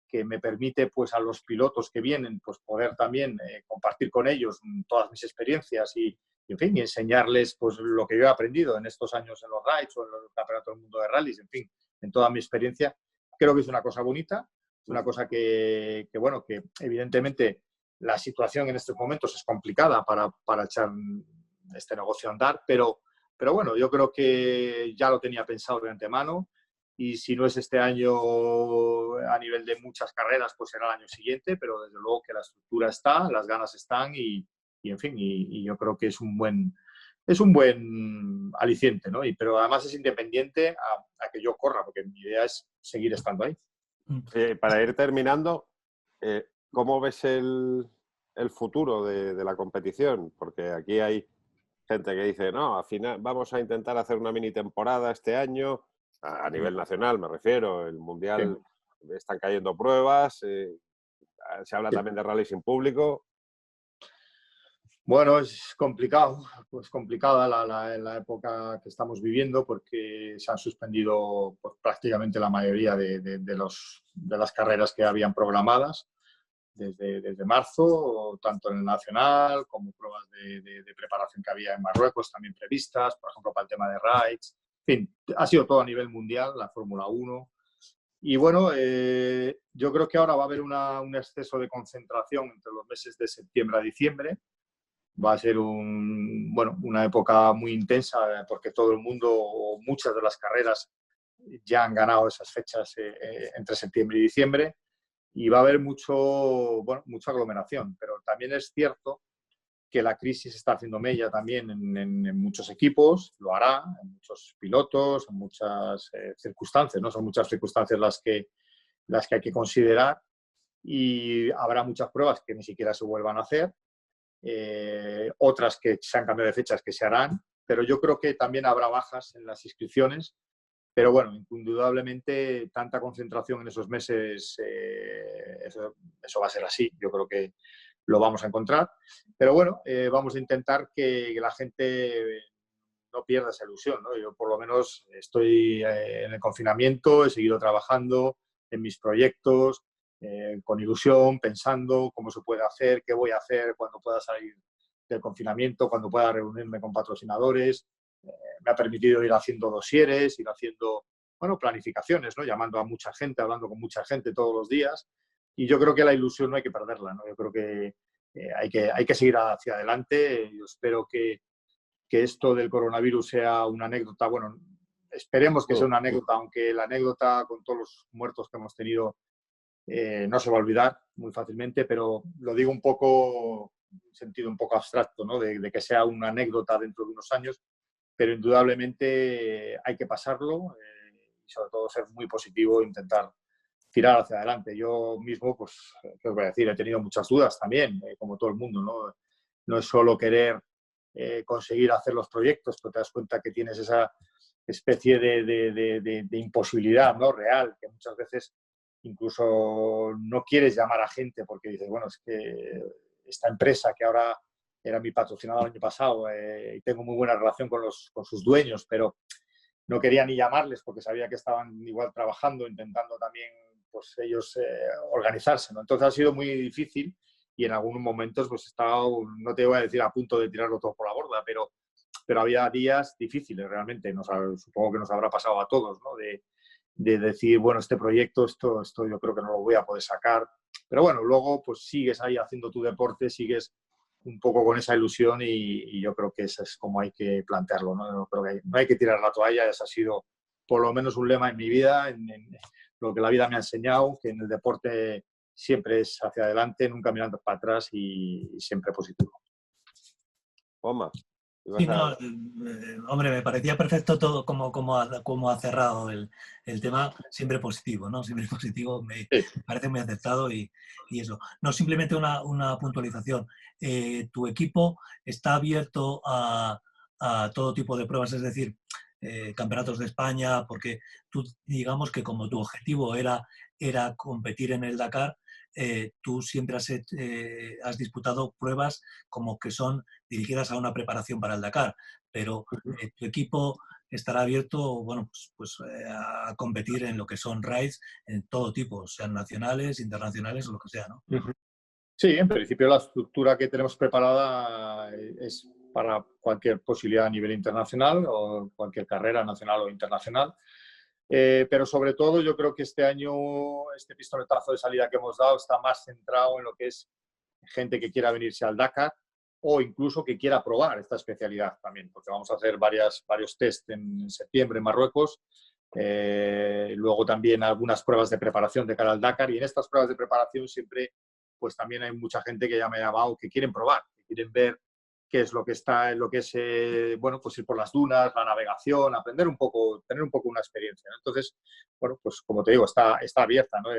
que me permite pues a los pilotos que vienen pues poder también compartir con ellos todas mis experiencias y en fin, y enseñarles pues lo que yo he aprendido en estos años en los rides o en el campeonato del mundo de rallies, en fin, en toda mi experiencia. Creo que es una cosa bonita, es una cosa que bueno, que evidentemente la situación en estos momentos es complicada para echar este negocio a andar, pero bueno, yo creo que ya lo tenía pensado de antemano. Y si no es este año a nivel de muchas carreras, pues será el año siguiente, pero desde luego que la estructura está, las ganas están y en fin, y yo creo que es un buen aliciente, ¿no? Pero además es independiente a que yo corra, porque mi idea es seguir estando ahí. Para ir terminando, ¿cómo ves el futuro de la competición? Porque aquí hay gente que dice, no, al final vamos a intentar hacer una mini temporada este año, a nivel nacional me refiero, el Mundial están cayendo pruebas, se habla también de rally sin público. Bueno, es complicado, pues complicada la época que estamos viviendo porque se han suspendido pues, prácticamente la mayoría de las carreras que habían programadas desde marzo, tanto en el nacional como pruebas de preparación que había en Marruecos también previstas, por ejemplo, para el tema de rides. En fin, ha sido todo a nivel mundial, la Fórmula 1. Y bueno, yo creo que ahora va a haber un exceso de concentración entre los meses de septiembre a diciembre. Va a ser una época muy intensa porque todo el mundo, o muchas de las carreras, ya han ganado esas fechas entre septiembre y diciembre. Y va a haber mucha aglomeración. Pero también es cierto que la crisis está haciendo mella también en muchos equipos, lo hará, en muchos pilotos, en muchas circunstancias, ¿no? Son muchas circunstancias las que hay que considerar, y habrá muchas pruebas que ni siquiera se vuelvan a hacer, otras que se han cambiado de fechas que se harán, pero yo creo que también habrá bajas en las inscripciones. Pero bueno, indudablemente tanta concentración en esos meses, eso va a ser así. Yo creo que lo vamos a encontrar. Pero bueno, vamos a intentar que la gente no pierda esa ilusión, ¿no? Yo por lo menos estoy en el confinamiento, he seguido trabajando en mis proyectos, con ilusión, pensando cómo se puede hacer, qué voy a hacer cuando pueda salir del confinamiento, cuando pueda reunirme con patrocinadores. Me ha permitido ir haciendo dosieres, ir haciendo, planificaciones, ¿no? Llamando a mucha gente, hablando con mucha gente todos los días. Y yo creo que la ilusión no hay que perderla, ¿no? Yo creo que hay que seguir hacia adelante. Yo espero que esto del coronavirus sea una anécdota. Bueno, esperemos que sea una anécdota, aunque la anécdota con todos los muertos que hemos tenido no se va a olvidar muy fácilmente, pero lo digo un poco en sentido un poco abstracto, ¿no? De que sea una anécdota dentro de unos años, pero indudablemente hay que pasarlo y sobre todo ser muy positivo e intentar tirar hacia adelante. Yo mismo, pues, ¿qué os voy a decir? He tenido muchas dudas también, como todo el mundo, ¿no? No es solo querer conseguir hacer los proyectos, pero te das cuenta que tienes esa especie de imposibilidad, ¿no? Real, que muchas veces incluso no quieres llamar a gente porque dices, bueno, es que esta empresa que ahora era mi patrocinador el año pasado y tengo muy buena relación con sus dueños, pero no quería ni llamarles porque sabía que estaban igual trabajando, intentando también pues ellos organizarse, ¿no? Entonces ha sido muy difícil y en algunos momentos pues estaba, no te voy a decir a punto de tirarlo todo por la borda, pero había días difíciles realmente. Supongo que nos habrá pasado a todos, ¿no? De decir, bueno, este proyecto, esto yo creo que no lo voy a poder sacar. Pero bueno, luego pues sigues ahí haciendo tu deporte, sigues un poco con esa ilusión y yo creo que eso es como hay que plantearlo, ¿no? Yo creo que no hay que tirar la toalla. Ese ha sido por lo menos un lema en mi vida, en lo que la vida me ha enseñado, que en el deporte siempre es hacia adelante, nunca mirando para atrás y siempre positivo. Juanma. Sí, no, hombre, me parecía perfecto todo como ha cerrado el tema, siempre positivo, ¿no? Siempre positivo, me parece muy acertado y eso. No, simplemente una puntualización. ¿Tu equipo está abierto a todo tipo de pruebas? Es decir, campeonatos de España, porque tú, digamos que como tu objetivo era competir en el Dakar, tú siempre has disputado pruebas como que son dirigidas a una preparación para el Dakar, pero tu equipo estará abierto, bueno, pues a competir en lo que son raids en todo tipo, sean nacionales, internacionales o lo que sea, ¿no? Sí, en principio la estructura que tenemos preparada es para cualquier posibilidad a nivel internacional o cualquier carrera nacional o internacional. Pero sobre todo yo creo que este año este pistoletazo de salida que hemos dado está más centrado en lo que es gente que quiera venirse al Dakar o incluso que quiera probar esta especialidad también, porque vamos a hacer varios test en septiembre en Marruecos, luego también algunas pruebas de preparación de cara al Dakar, y en estas pruebas de preparación siempre pues también hay mucha gente que ya me ha llamado que quieren probar, que quieren ver qué es lo que está en lo que es, bueno, pues ir por las dunas, la navegación, aprender un poco, tener un poco una experiencia, ¿no? Entonces, bueno, pues como te digo, está abierta, ¿no?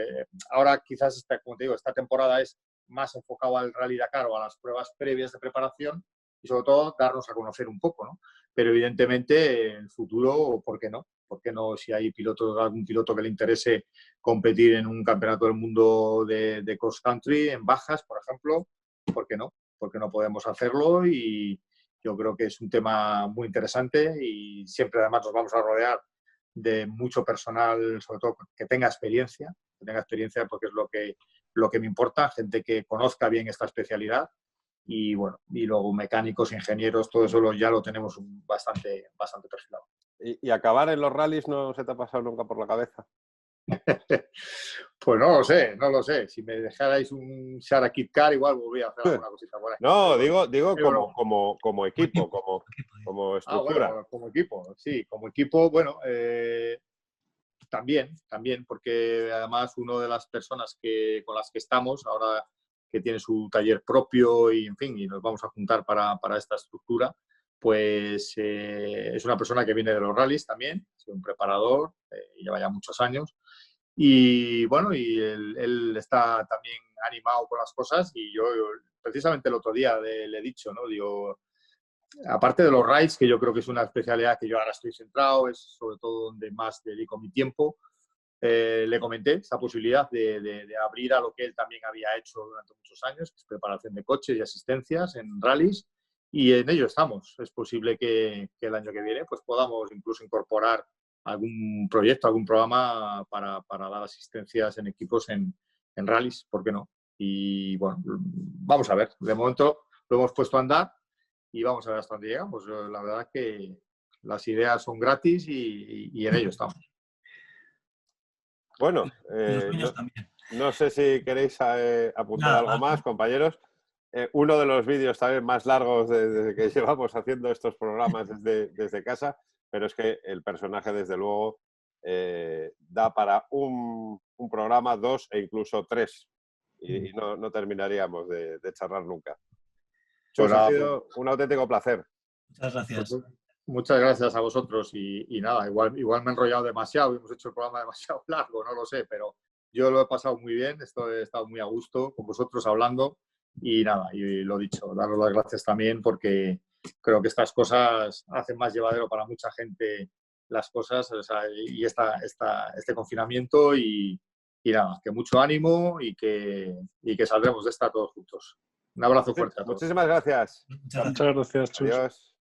Ahora quizás, como te digo, esta temporada es más enfocado al Rally Dakar o a las pruebas previas de preparación y sobre todo darnos a conocer un poco, ¿no? Pero evidentemente en el futuro, ¿por qué no? ¿Por qué no? Si hay algún piloto que le interese competir en un campeonato del mundo de cross country, en bajas, por ejemplo, ¿por qué no? Porque no podemos hacerlo, y yo creo que es un tema muy interesante y siempre además nos vamos a rodear de mucho personal, sobre todo que tenga experiencia porque es lo que me importa, gente que conozca bien esta especialidad y bueno, y luego mecánicos, ingenieros, todo eso ya lo tenemos bastante perfilado. ¿Y acabar en los rallies no se te ha pasado nunca por la cabeza? Pues no lo sé. Si me dejarais un Shara Kit Car, igual volvería a hacer alguna cosita por ahí. No, digo Pero como equipo, como estructura. bueno, como equipo, sí, como equipo, bueno, también, porque además una de las personas con las que estamos ahora, que tiene su taller propio y, en fin, y nos vamos a juntar para esta estructura, pues es una persona que viene de los rallies también, es un preparador, lleva ya muchos años. Y bueno, y él está también animado con las cosas y yo precisamente el otro día le he dicho, ¿no? Digo, aparte de los rides, que yo creo que es una especialidad que yo ahora estoy centrado, es sobre todo donde más dedico mi tiempo, le comenté esa posibilidad de abrir a lo que él también había hecho durante muchos años, que es preparación de coches y asistencias en rallies, y en ello estamos. Es posible que el año que viene pues podamos incluso incorporar algún proyecto, algún programa para dar asistencias en equipos en rallies, ¿por qué no? Y bueno, vamos a ver. De momento lo hemos puesto a andar y vamos a ver hasta dónde llegamos. La verdad es que las ideas son gratis y en ello estamos. Bueno, Los niños también. no sé si queréis apuntar algo más, compañeros. Uno de los vídeos también más largos desde que llevamos haciendo estos programas desde casa, pero es que el personaje, desde luego, da para un programa, 2 e incluso 3. Y no terminaríamos de charlar nunca. Chus, ha sido un auténtico placer. Muchas gracias. Pues, muchas gracias a vosotros y nada, igual me he enrollado demasiado, hemos hecho el programa demasiado largo, no lo sé, pero yo lo he pasado muy bien, he estado muy a gusto con vosotros hablando y nada, y lo dicho, daros las gracias también porque creo que estas cosas hacen más llevadero para mucha gente las cosas, o sea, y este confinamiento y nada, que mucho ánimo y que saldremos de esta todos juntos. Un abrazo fuerte a todos. Muchísimas gracias. Muchas gracias. Muchas gracias, Chus. Adiós.